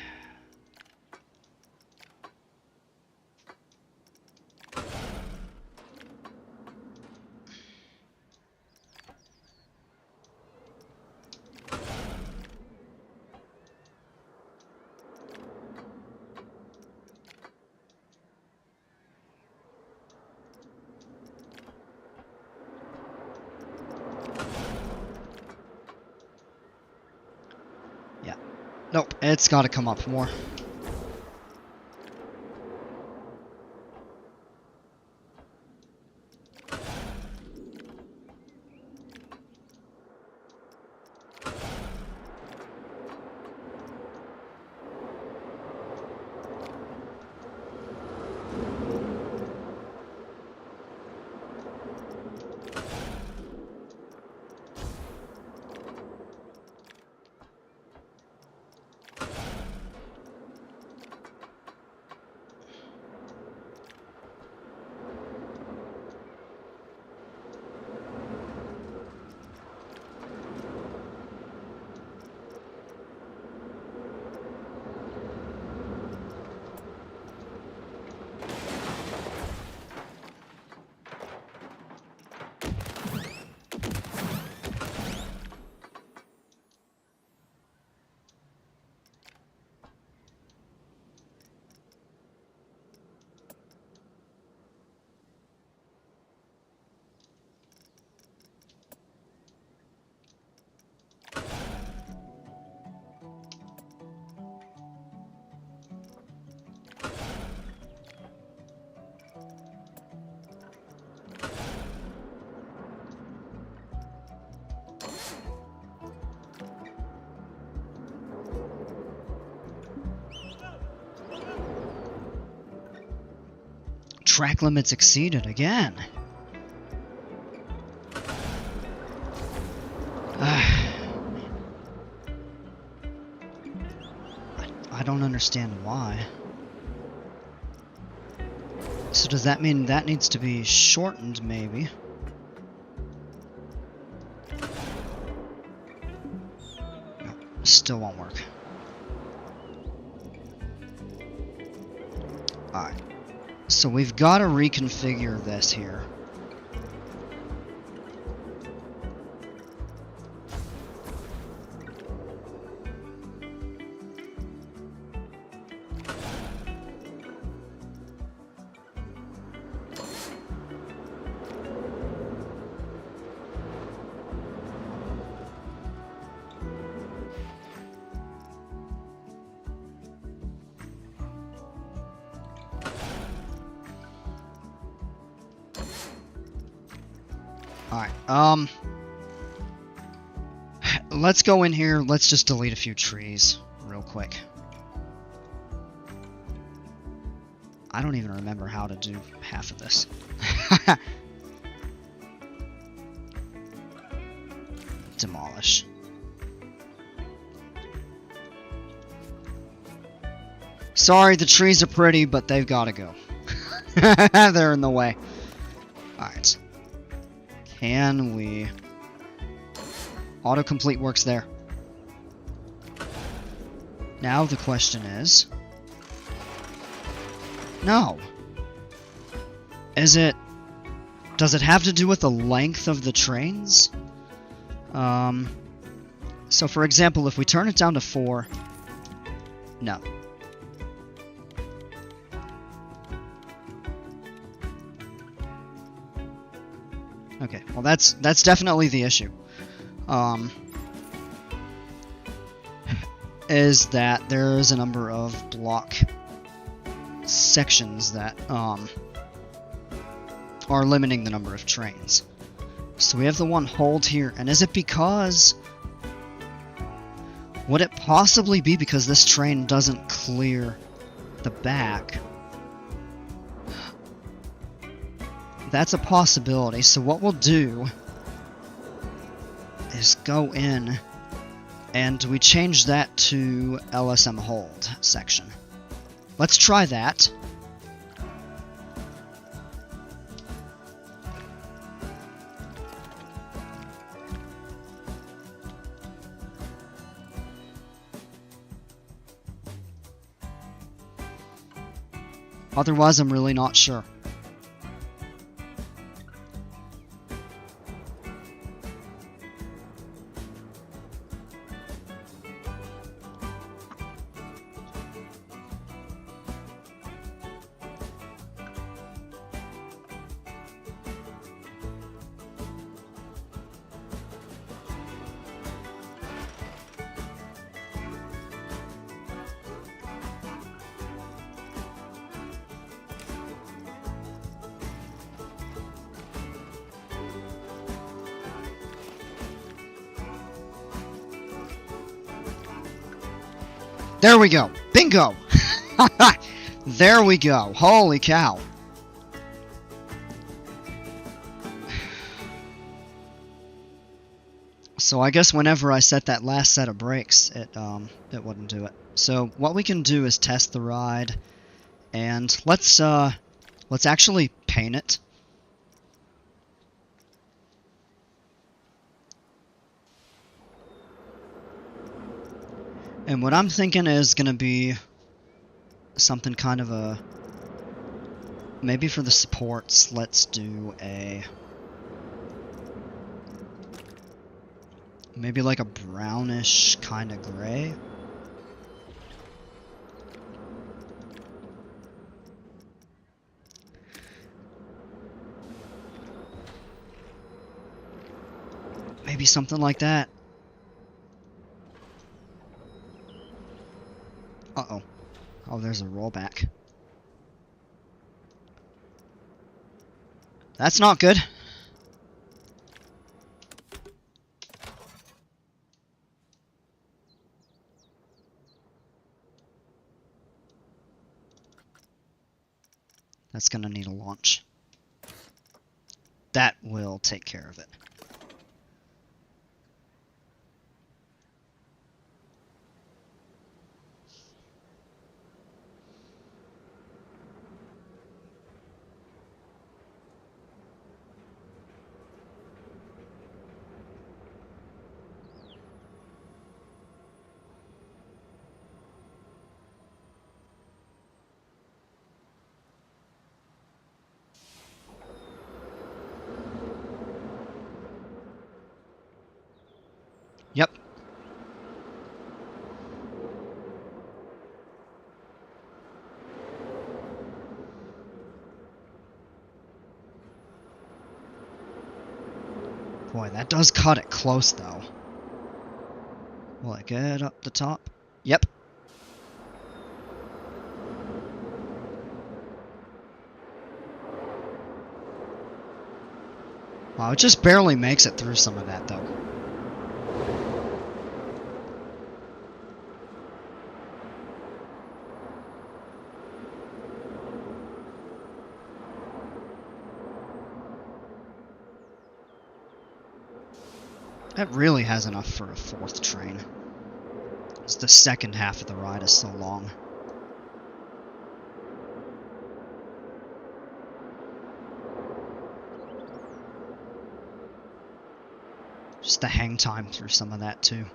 Yeah. Nope, it's gotta come up more. track limits exceeded again. I don't understand why. So does that mean that needs to be shortened, maybe? No, still won't work. Alright. So we've got to reconfigure this here. Alright, let's go in here, let's just delete a few trees real quick. I don't even remember how to do half of this. Demolish. Sorry, the trees are pretty, but they've got to go. They're in the way. Alright. Can we... Autocomplete works there. Now the question is... No. Is it... Does it have to do with the length of the trains? So for example, if we turn it down to 4... No. Okay, well that's definitely the issue. Is that there is a number of block sections that are limiting the number of trains. So we have the one hold here, and is it because... Would it possibly be because this train doesn't clear the back? That's a possibility, so what we'll do is go in and we change that to LSM hold section. Let's try that. Otherwise, I'm really not sure. There we go. Bingo! There we go. Holy cow. So I guess whenever I set that last set of brakes, it wouldn't do it. So what we can do is test the ride, and let's actually paint it. And what I'm thinking is going to be something kind of a... Maybe for the supports, let's do a... Maybe like a brownish kind of gray. Maybe something like that. Uh-oh. Oh, there's a rollback. That's not good. That's gonna need a launch. That will take care of it. Yep. Boy, that does cut it close, though. Will it get up the top? Yep. Wow, it just barely makes it through some of that, though. That really has enough for a fourth train. It's the second half of the ride is so long. Just the hang time through some of that, too.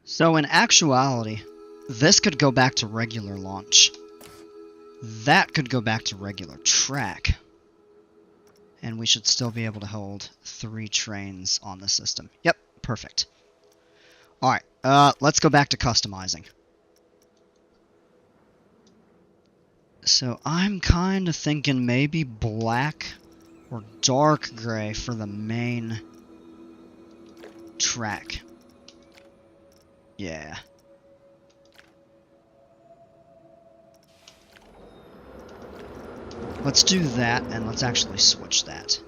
So in actuality, this could go back to regular launch. That could go back to regular track. And we should still be able to hold 3 trains on the system. Yep, perfect. Alright, let's go back to customizing. So I'm kind of thinking maybe black or dark gray for the main track. Yeah. Let's do that, and let's actually switch that.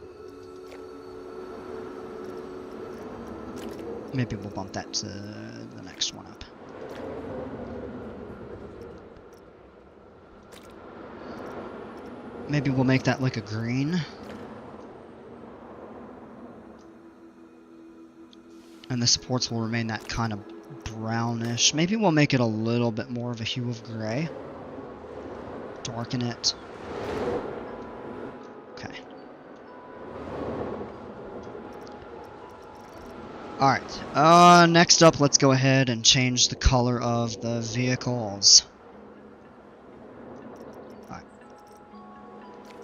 Maybe we'll bump that to the next one up. Maybe we'll make that like a green. And the supports will remain that kind of brownish. Maybe we'll make it a little bit more of a hue of gray. Darken it. Okay. Alright, next up, let's go ahead and change the color of the vehicles. Alright.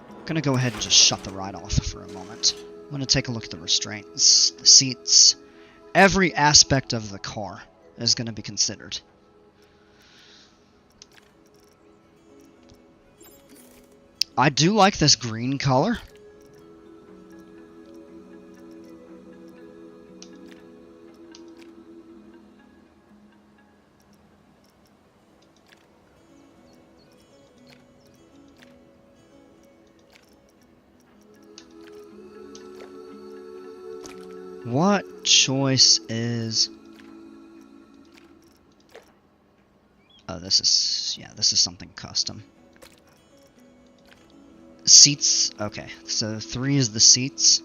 I'm gonna go ahead and just shut the ride off for a moment. I'm gonna take a look at the restraints, the seats. Every aspect of the car is going to be considered. I do like this green color. What choice is... Oh, this is something custom. Seats, okay, so 3 is the seats.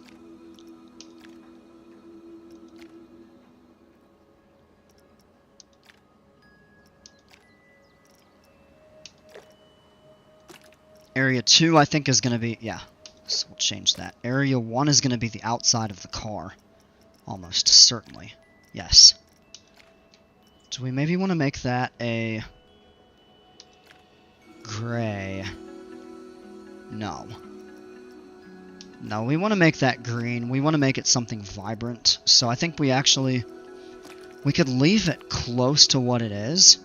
Area 2, I think, is going to be, yeah, so we'll change that. Area 1 is going to be the outside of the car. Almost certainly. Yes. Do we maybe want to make that a gray? No. No, we want to make that green. We want to make it something vibrant. So I think we could leave it close to what it is.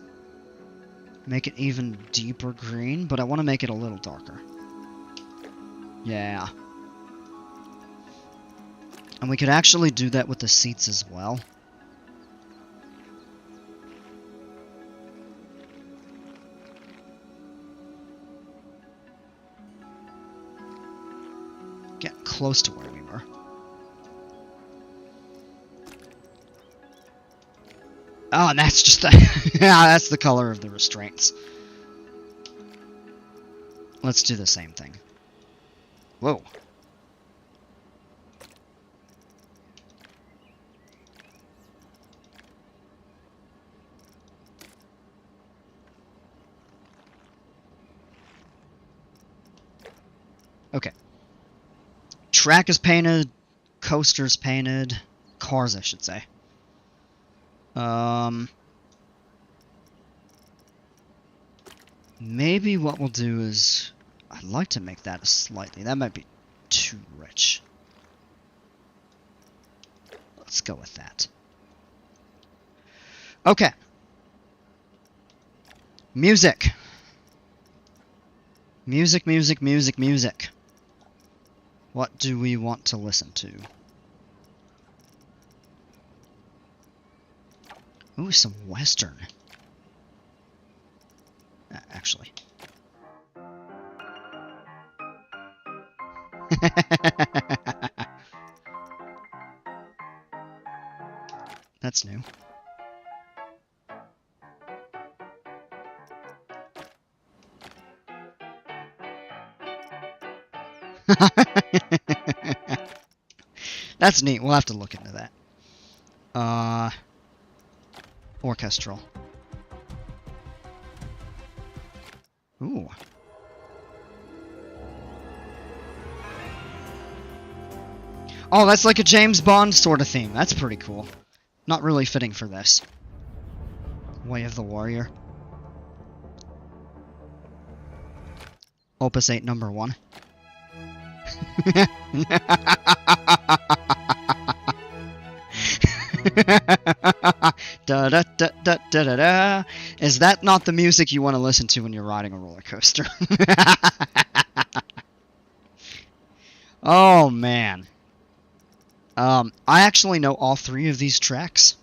Make it even deeper green, but I want to make it a little darker. Yeah. And we could actually do that with the seats as well. Get close to where we were. Oh, and that's just the yeah, that's the color of the restraints. Let's do the same thing. Whoa. Okay. Track is painted, coaster's painted, cars I should say. Maybe what we'll do is, I'd like to make that a slightly, that might be too rich. Let's go with that. Okay. Music. Music, music, music, music. What do we want to listen to? Ooh, some Western. Actually. That's new. That's neat. We'll have to look into that. Orchestral. Ooh. Oh, that's like a James Bond sort of theme. That's pretty cool. Not really fitting for this. Way of the Warrior. Opus 8 number 1. Da, da, da, da, da, da, da. Is that not the music you want to listen to when you're riding a roller coaster? Oh man. I actually know all 3 of these tracks.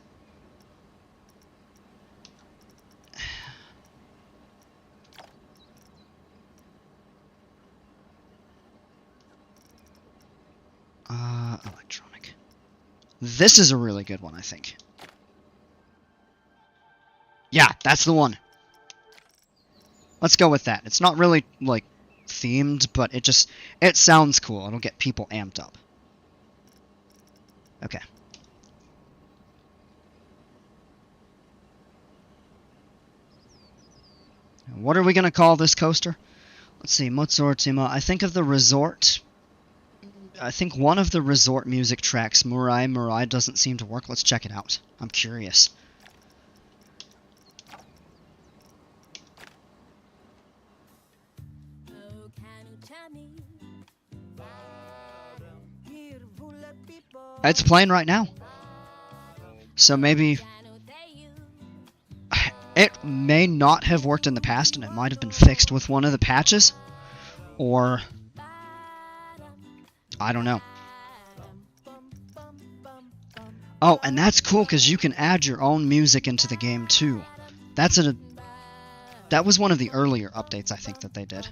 Electronic. This is a really good one, I think. Yeah, that's the one. Let's go with that. It's not really, like, themed, but it sounds cool. It'll get people amped up. Okay. What are we going to call this coaster? Let's see, Mozortima. I think of the resort. I think one of the resort music tracks, Murai Murai, doesn't seem to work. Let's check it out. I'm curious. It's playing right now. So maybe it may not have worked in the past and it might have been fixed with one of the patches. Or I don't know. Oh, and that's cool because you can add your own music into the game too. That was one of the earlier updates I think that they did.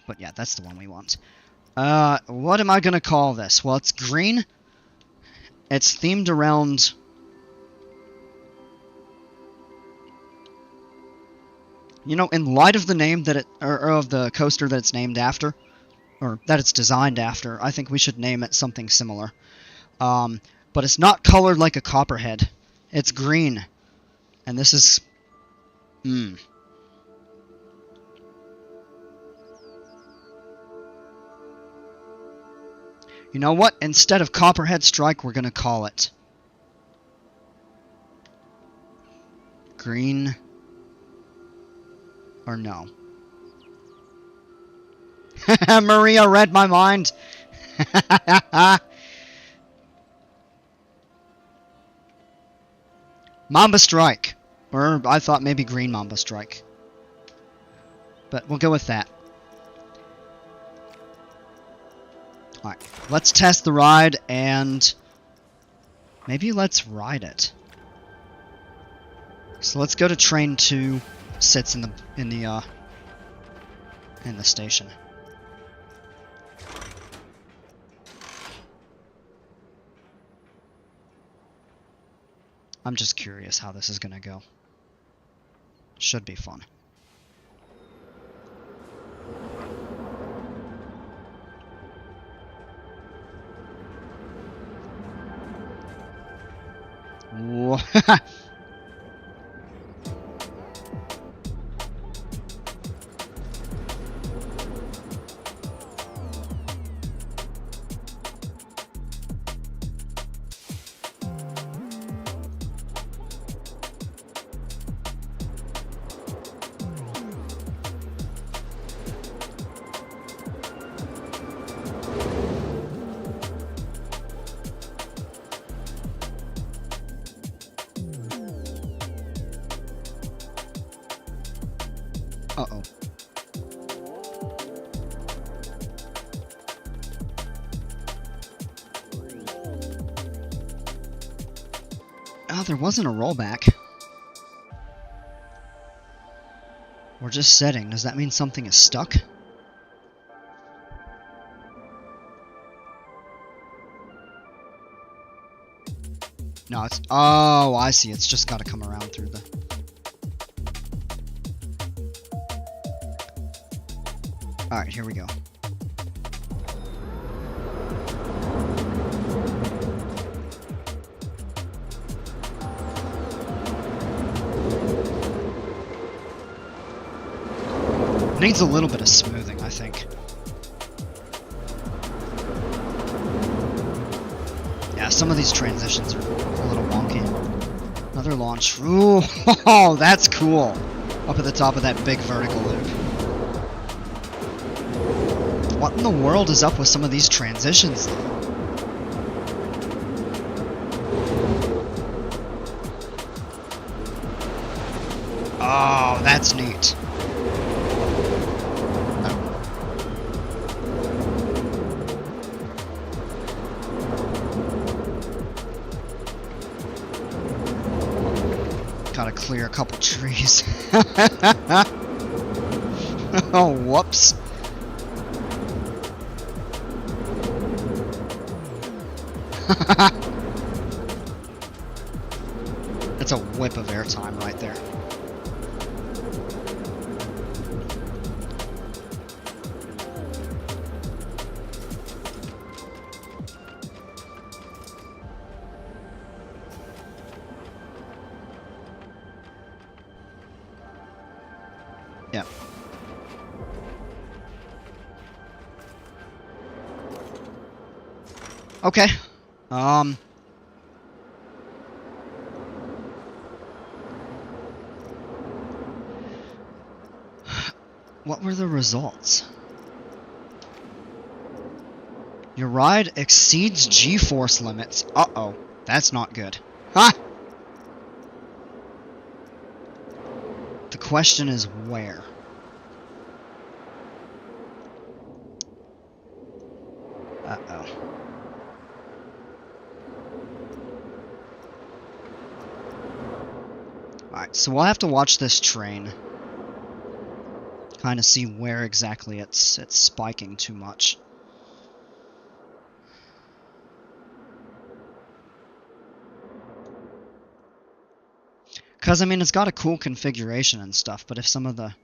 But yeah, that's the one we want. What am I gonna call this? Well, it's green. It's themed around... You know, in light of the name that or of the coaster that it's named after, or that it's designed after, I think we should name it something similar. But it's not colored like a copperhead. It's green. And this is... You know what? Instead of Copperhead Strike, we're going to call it Green... Or no. Maria read my mind. Mamba Strike. Or I thought maybe Green Mamba Strike. but we'll go with that. Alright, let's test the ride, and maybe let's ride it. So let's go to train 2, sits in the station. I'm just curious how this is gonna go. Should be fun. Whoa. Uh-oh. Oh, there wasn't a rollback. We're just setting. Does that mean something is stuck? No, it's... Oh, I see. It's just got to come around through the... Alright, here we go. Needs a little bit of smoothing, I think. Yeah, some of these transitions are a little wonky. Another launch. Ooh, oh, that's cool. Up at the top of that big vertical loop. What in the world is up with some of these transitions, though? Oh, that's neat. Gotta clear a couple trees. Oh, whoops. That's a whip of airtime right there. Yeah. Okay. What were the results? Your ride exceeds G-force limits. Uh-oh. That's not good. Ha! The question is where? Uh-oh. Alright, so we'll have to watch this train. Kind of see where exactly it's spiking too much. Because, I mean, it's got a cool configuration and stuff, but if some of the...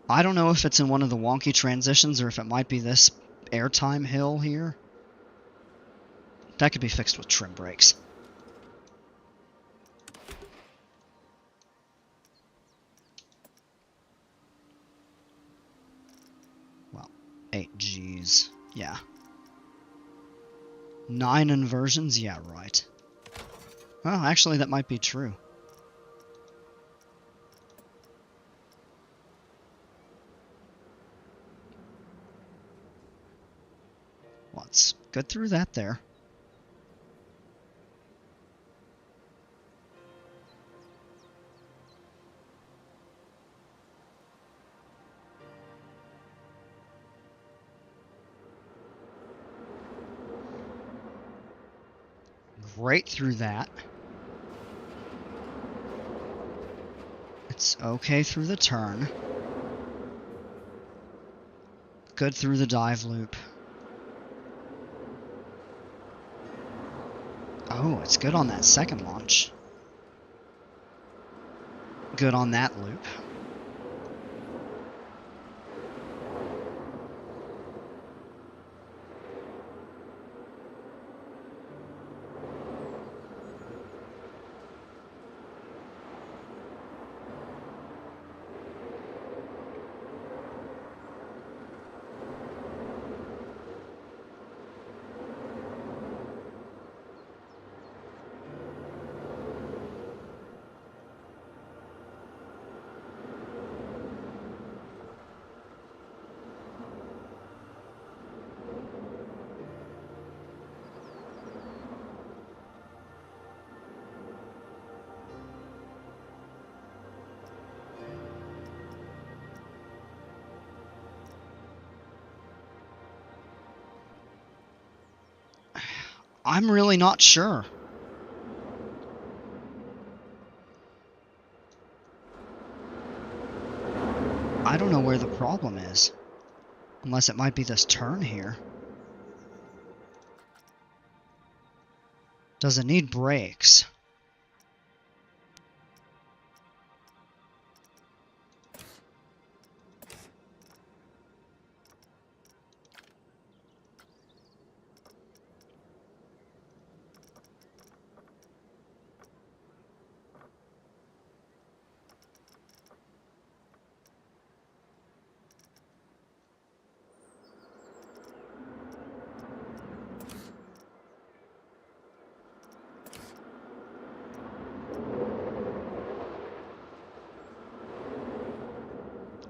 I don't know if it's in one of the wonky transitions or if it might be this airtime hill here. That could be fixed with trim brakes. Well, 8 Gs. Yeah. 9 inversions? Yeah, right. Well, actually, that might be true. Well, it's good through that there. great through that. It's okay through the turn. Good through the dive loop. Oh, it's good on that second launch. Good on that loop. I'm really not sure. I don't know where the problem is. Unless it might be this turn here. Does it need brakes?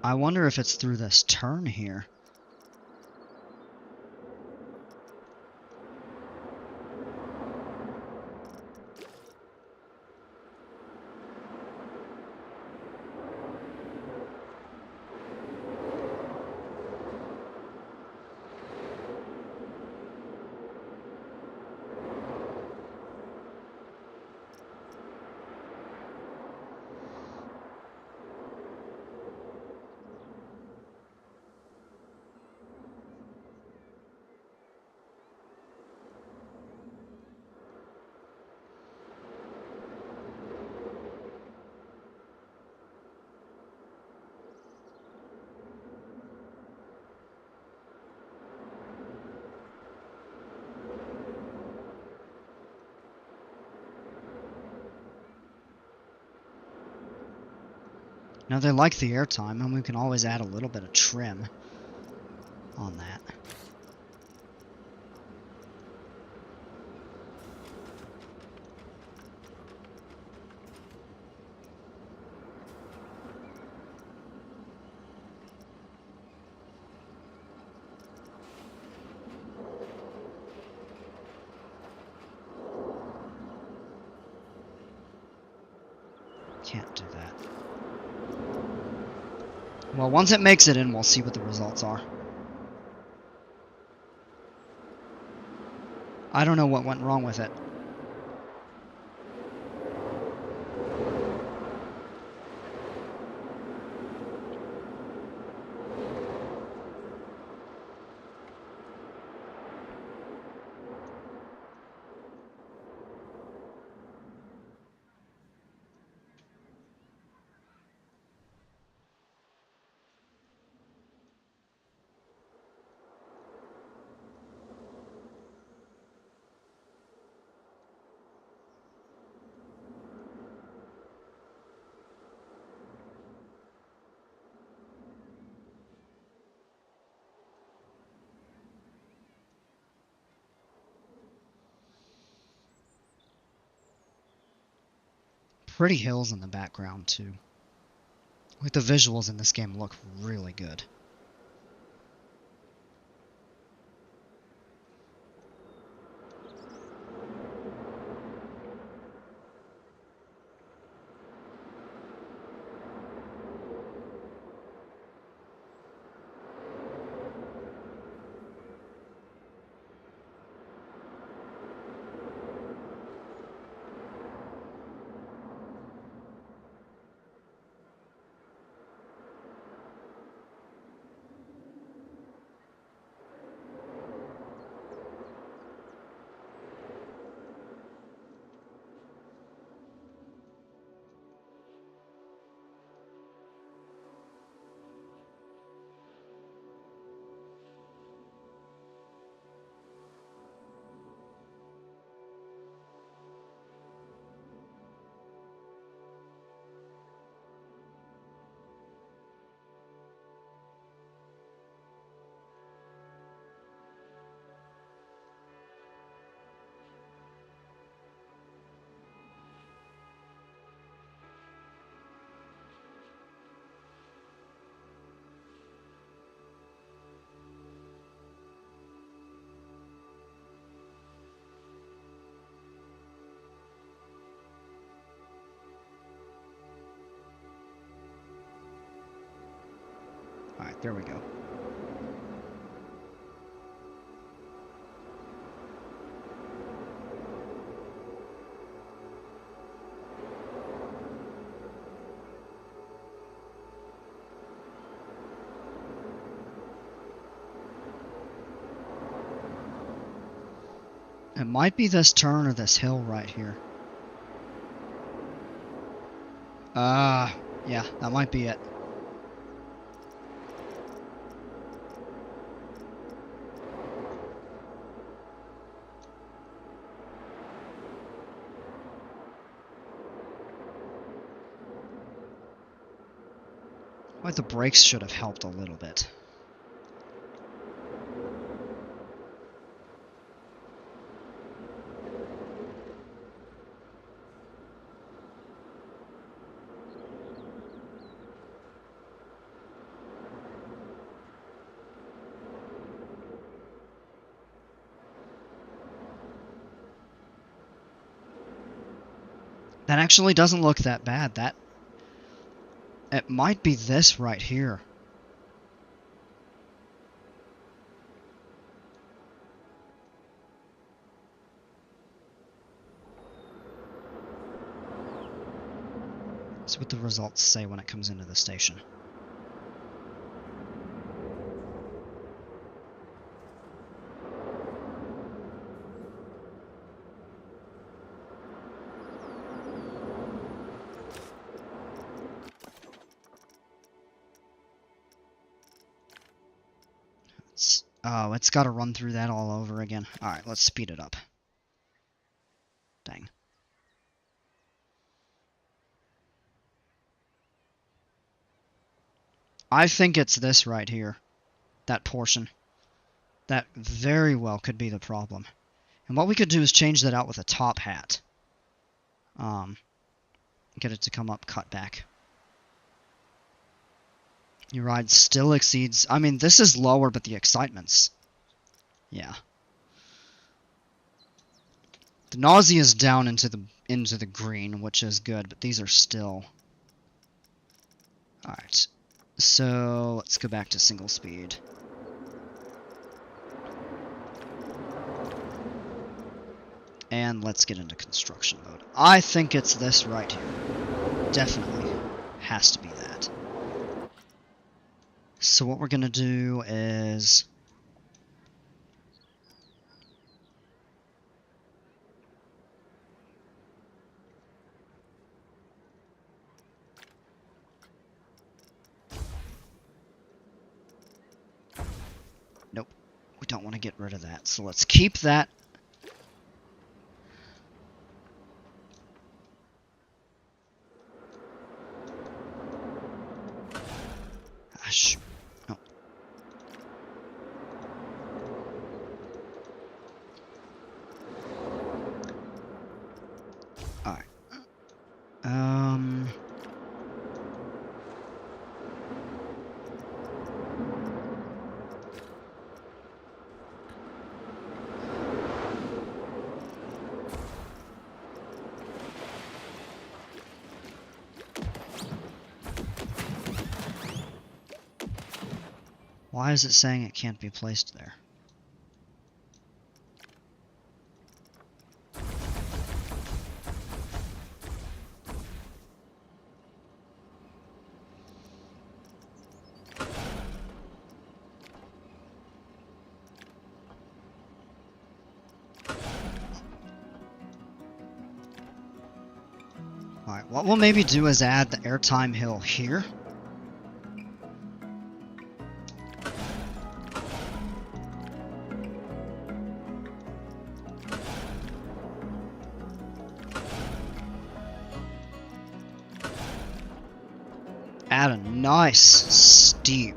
I wonder if it's through this turn here. Now they like the airtime, and we can always add a little bit of trim on that. Can't do that. Well, once it makes it in, we'll see what the results are. I don't know what went wrong with it. Pretty hills in the background, too. Like, the visuals in this game look really good. Alright, there we go. It might be this turn or this hill right here. Yeah, that might be it. Well, the brakes should have helped a little bit. That actually doesn't look that bad. It might be this right here. See what the results say when it comes into the station. Oh, it's got to run through that all over again. Alright, let's speed it up. Dang. I think it's this right here. That portion. That very well could be the problem. And what we could do is change that out with a top hat. Get it to come up, cut back. Your ride still exceeds... I mean, this is lower, but the excitement's... Yeah. The nausea is down into the green, which is good, but these are still... Alright. So, let's go back to single speed. And let's get into construction mode. I think it's this right here. Definitely. Has to be that. So what we're going to do is... Nope. We don't want to get rid of that. So let's keep that. Shoot. No. Alright. Why is it saying it can't be placed there? Alright, what we'll maybe do is add the airtime hill here. Add a nice steep.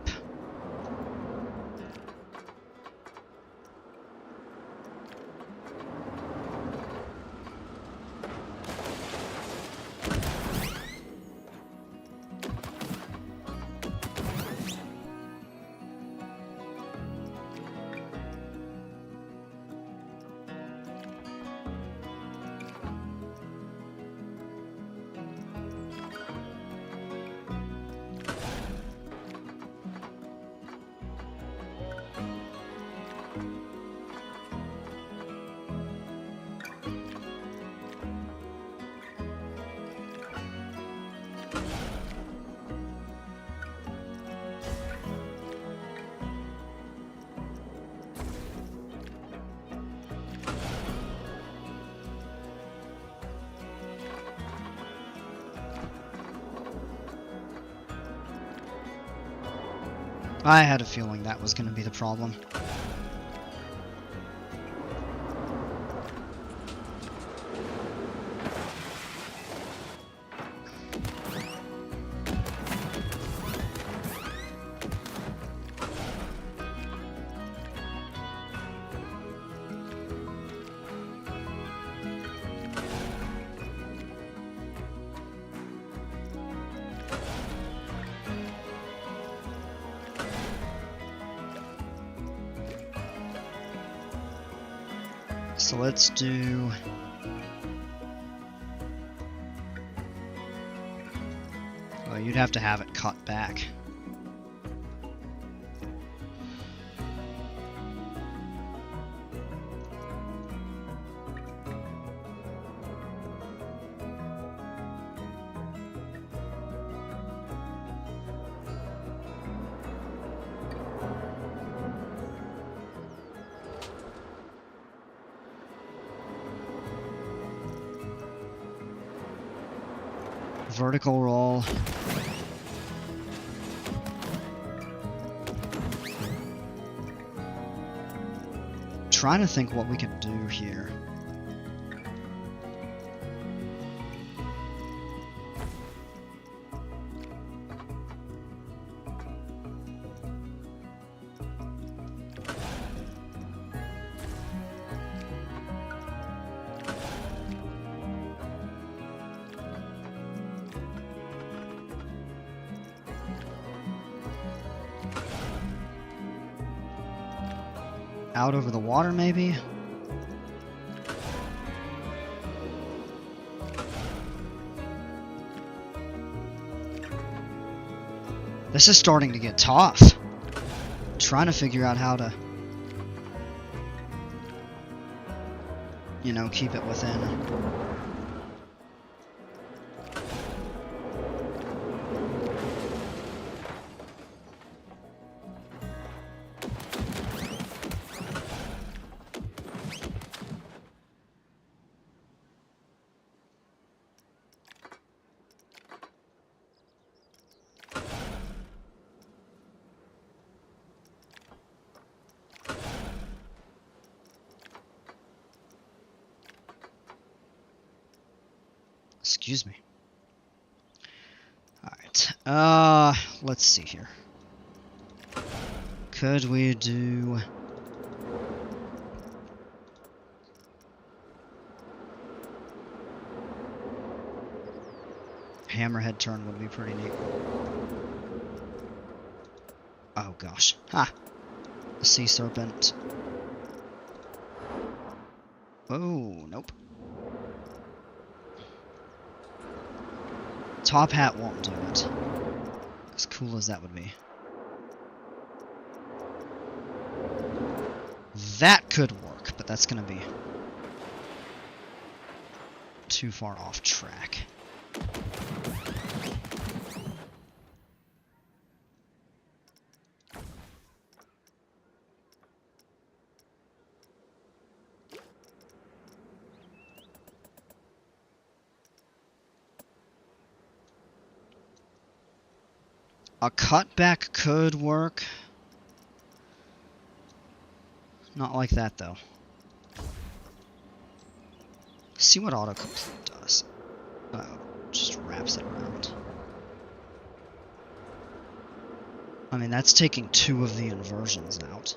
I had a feeling that was going to be the problem. So let's do... Oh, you'd have to have it cut back. Vertical roll. Trying to think what we could do here. Out over the water, maybe? This is starting to get tough. Trying to figure out how to, you know, keep it within. Excuse me. Alright, let's see here. Could we do... Hammerhead turn would be pretty neat. Oh gosh. Ha! The sea serpent. Oh, nope. Top hat won't do it. As cool as that would be. That could work, but that's gonna be too far off track. A cutback could work. Not like that, though. See what autocomplete does. Just wraps it around. I mean, that's taking 2 of the inversions out.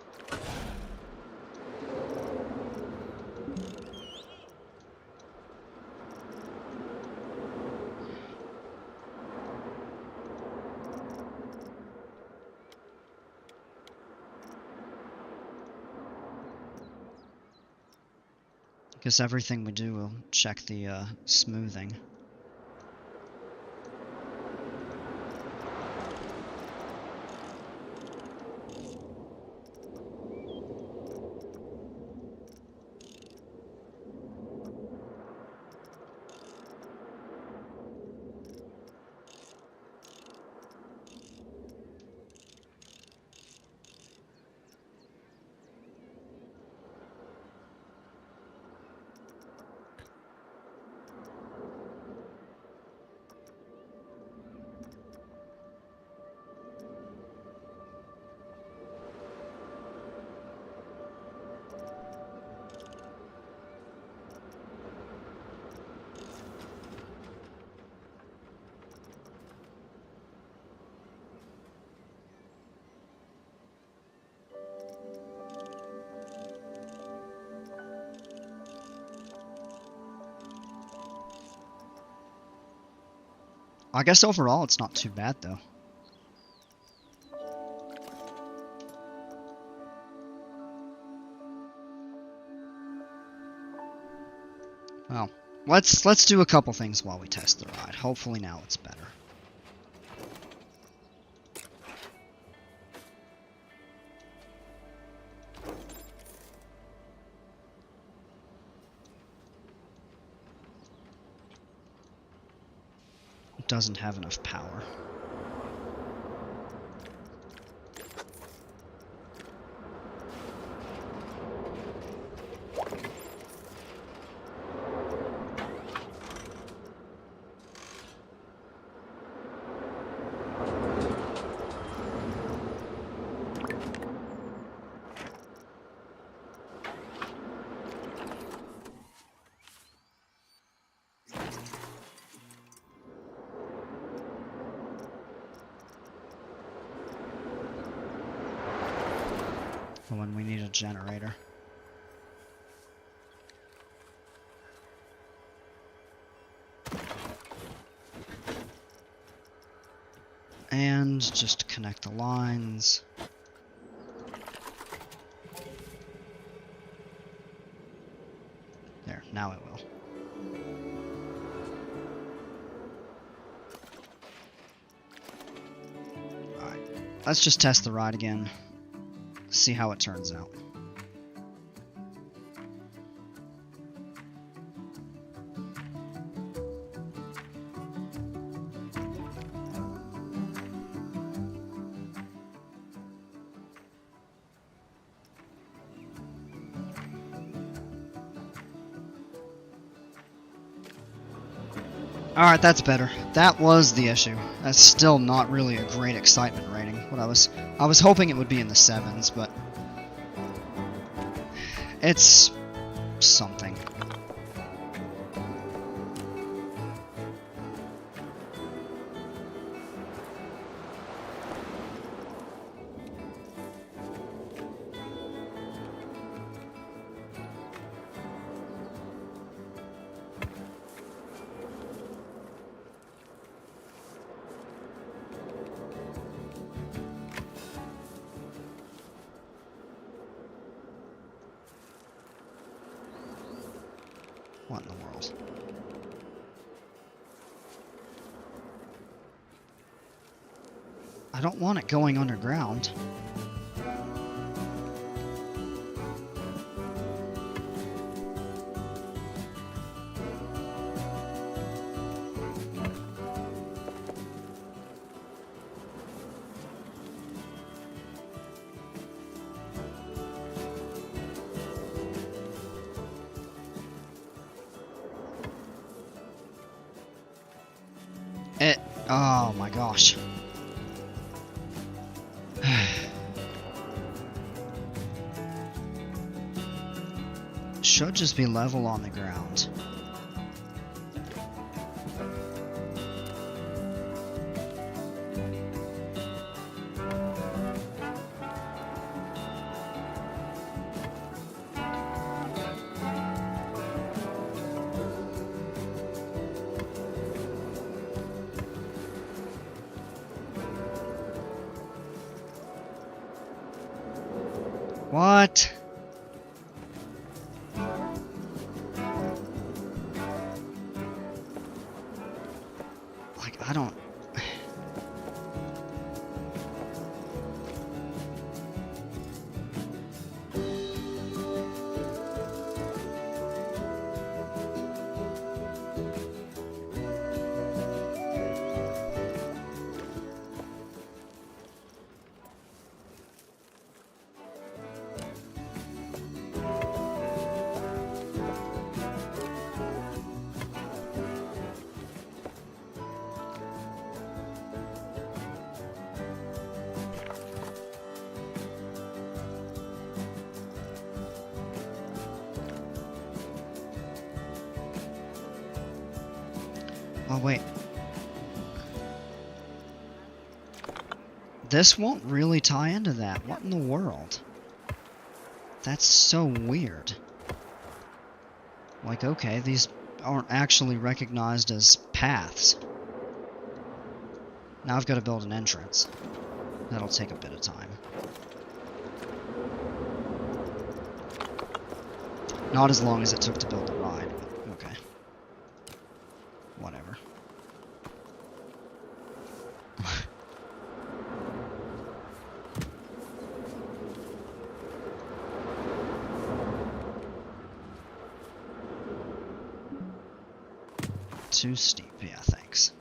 Guess everything we do will check the smoothing. I guess overall it's not too bad, though. Well, let's do a couple things while we test the ride. Hopefully now it's better. It doesn't have enough power. When we need a generator. And just connect the lines. There, now it will. Alright, let's just test the ride again. See how it turns out. Alright, that's better. That was the issue. That's still not really a great excitement rating. I was hoping it would be in the 7s, but it's something. What in the world? I don't want it going underground. Oh my gosh. Should just be level on the ground. What? Like, I don't... Oh, wait. This won't really tie into that. What in the world? That's so weird. Like, okay, these aren't actually recognized as paths. Now I've got to build an entrance. That'll take a bit of time. Not as long as it took to build the ride, but okay. Whatever. Too steep, yeah, thanks.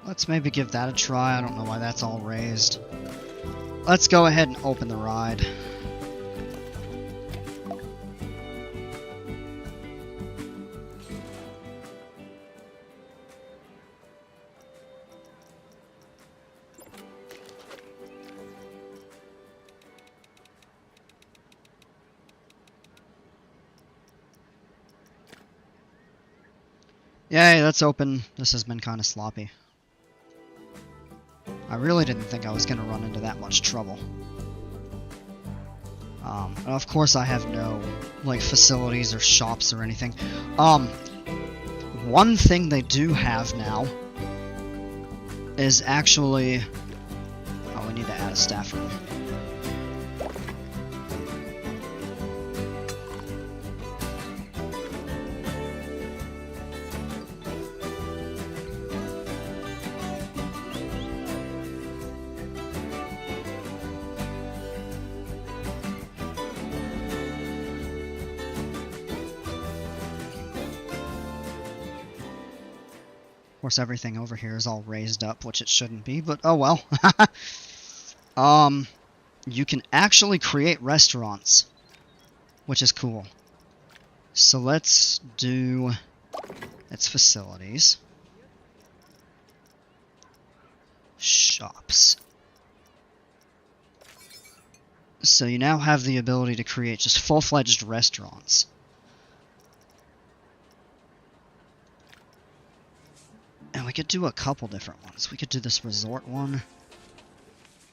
Let's maybe give that a try. I don't know why that's all raised. Let's go ahead and open the ride. Yay, that's open. This has been kind of sloppy. I really didn't think I was going to run into that much trouble. And of course I have no, like, facilities or shops or anything. One thing they do have now is actually... Oh, we need to add a staff room. Of course, everything over here is all raised up, which it shouldn't be, but oh well. You can actually create restaurants, which is cool. So let's do its facilities. Shops. So you now have the ability to create just full-fledged restaurants. And we could do a couple different ones. We could do this resort one.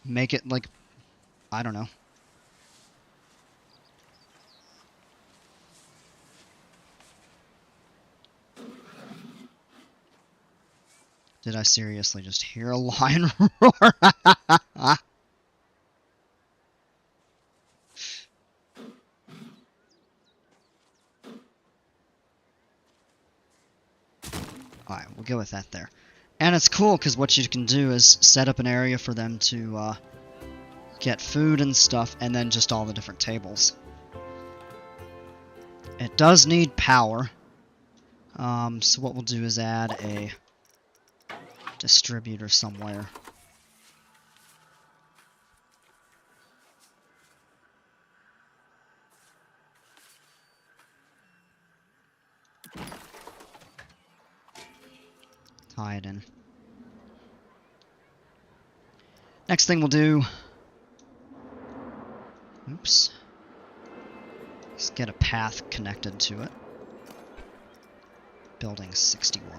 Make it like, I don't know. Did I seriously just hear a lion roar? Alright, we'll go with that there. And it's cool because what you can do is set up an area for them to get food and stuff, and then just all the different tables. It does need power. So what we'll do is add a distributor somewhere. Tie it in. Next thing we'll do... Oops. Let's get a path connected to it. Building 61.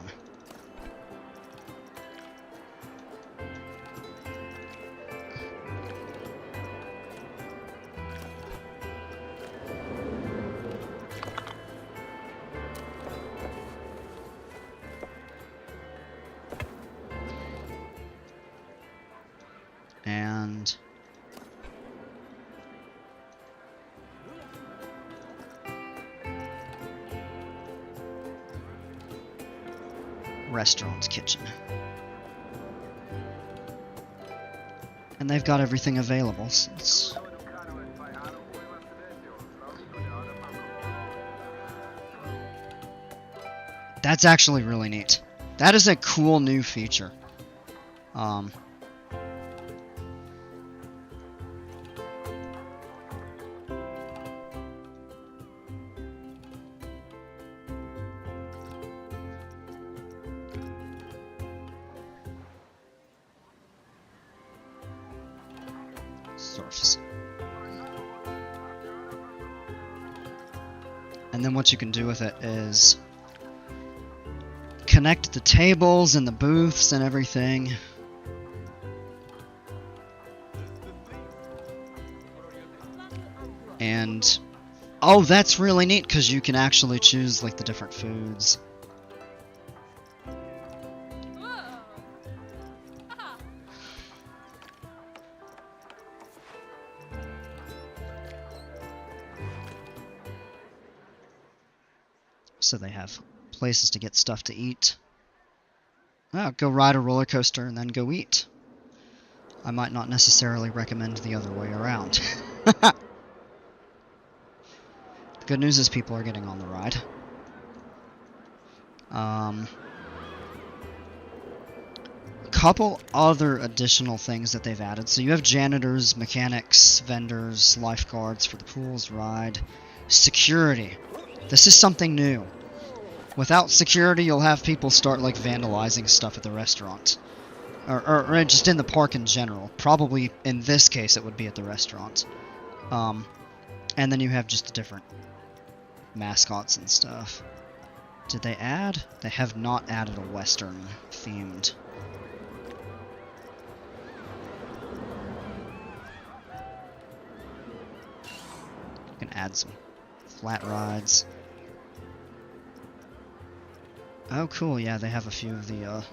And restaurant kitchen. And they've got everything available since that's actually really neat. That is a cool new feature. Surface. And then what you can do with it is connect the tables and the booths and everything. And oh, that's really neat because you can actually choose like the different foods. So they have places to get stuff to eat. Oh, go ride a roller coaster and then go eat. I might not necessarily recommend the other way around. The good news is people are getting on the ride. A couple other additional things that they've added. So you have janitors, mechanics, vendors, lifeguards for the pools ride. Security. This is something new. Without security, you'll have people start like vandalizing stuff at the restaurant. Or just in the park in general. Probably in this case it would be at the restaurant. And then you have just different mascots and stuff. Did they add? They have not added a Western themed. You can add some flat rides. Oh, cool. Yeah, they have a few of the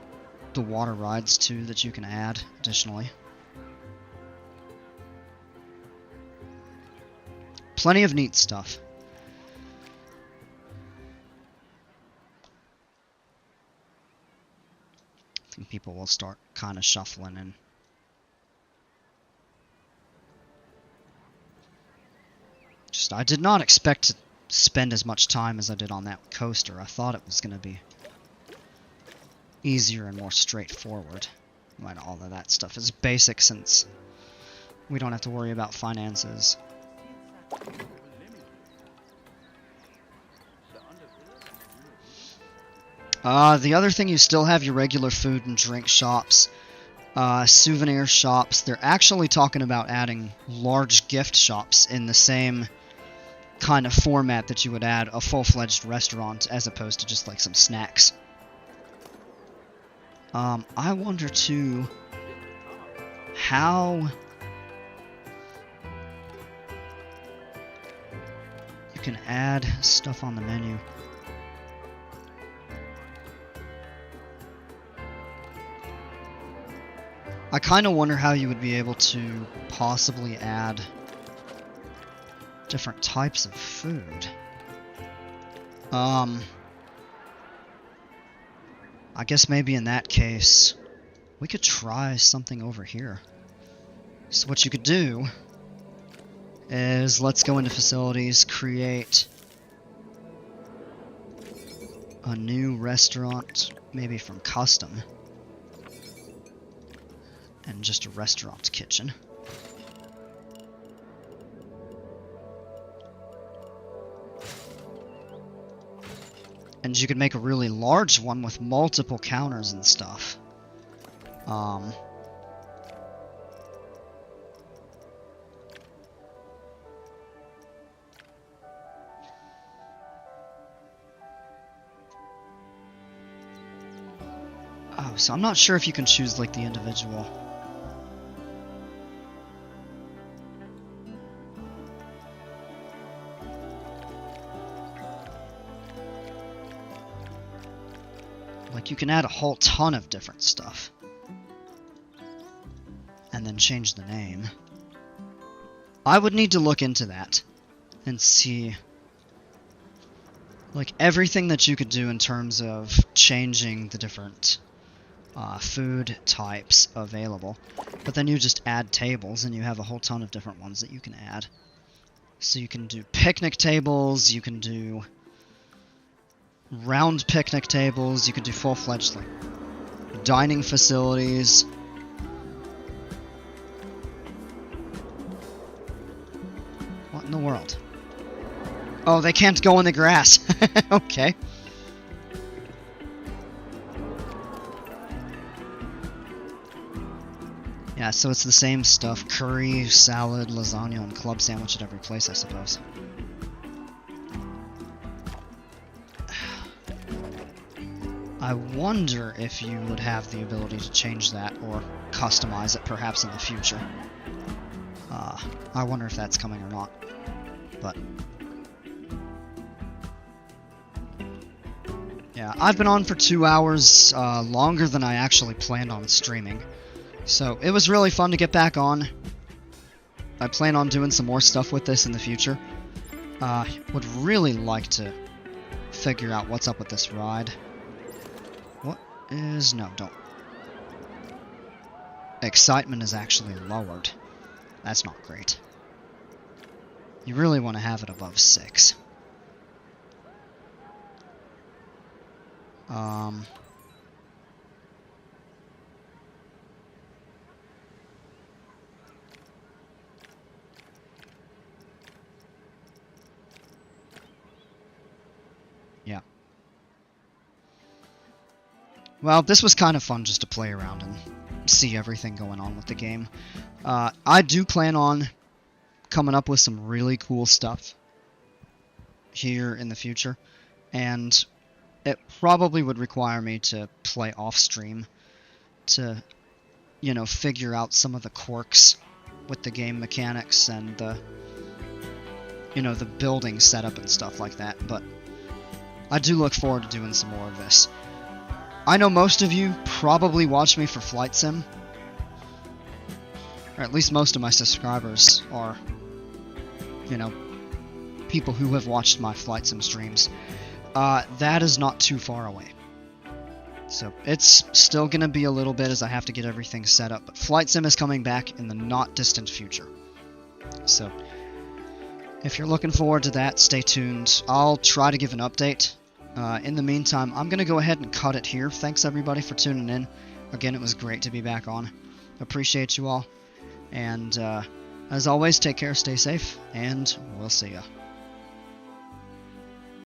water rides too that you can add additionally. Plenty of neat stuff. I think people will start kind of shuffling in. Just, I did not expect to spend as much time as I did on that coaster. I thought it was going to be easier and more straightforward. When all of that stuff is basic since we don't have to worry about finances. The other thing, you still have your regular food and drink shops, souvenir shops. They're actually talking about adding large gift shops in the same kind of format that you would add a full-fledged restaurant as opposed to just like some snacks. I wonder too how you can add stuff on the menu. I kind of wonder how you would be able to possibly add different types of food. I guess maybe in that case, we could try something over here. So what you could do is, let's go into facilities, create a new restaurant, maybe from custom, and just a restaurant kitchen. And you could make a really large one with multiple counters and stuff. so I'm not sure if you can choose like the individual. Like you can add a whole ton of different stuff. And then change the name. I would need to look into that and see like everything that you could do in terms of changing the different food types available. But then you just add tables and you have a whole ton of different ones that you can add. So you can do picnic tables, you can do round picnic tables, you can do full-fledged like dining facilities. What in the world? Oh, they can't go in the grass. Okay. Yeah, so it's the same stuff. Curry, salad, lasagna, and club sandwich at every place, I suppose. I wonder if you would have the ability to change that or customize it perhaps in the future. I wonder if that's coming or not. But yeah, I've been on for 2 hours, longer than I actually planned on streaming. So it was really fun to get back on. I plan on doing some more stuff with this in the future. Would really like to figure out what's up with this ride. What is... no, don't. Excitement is actually lowered. That's not great. You really want to have it above 6. Yeah. Well, this was kind of fun just to play around and see everything going on with the game. I do plan on coming up with some really cool stuff here in the future, and it probably would require me to play off stream to, you know, figure out some of the quirks with the game mechanics and the, you know, the building setup and stuff like that, but I do look forward to doing some more of this. I know most of you probably watch me for Flight Sim, or at least most of my subscribers are, you know, people who have watched my Flight Sim streams. That is not too far away. So it's still going to be a little bit as I have to get everything set up, but Flight Sim is coming back in the not distant future. So if you're looking forward to that, stay tuned. I'll try to give an update. In the meantime, I'm going to go ahead and cut it here. Thanks everybody for tuning in. Again, it was great to be back on. Appreciate you all. And as always, take care, stay safe, and we'll see ya.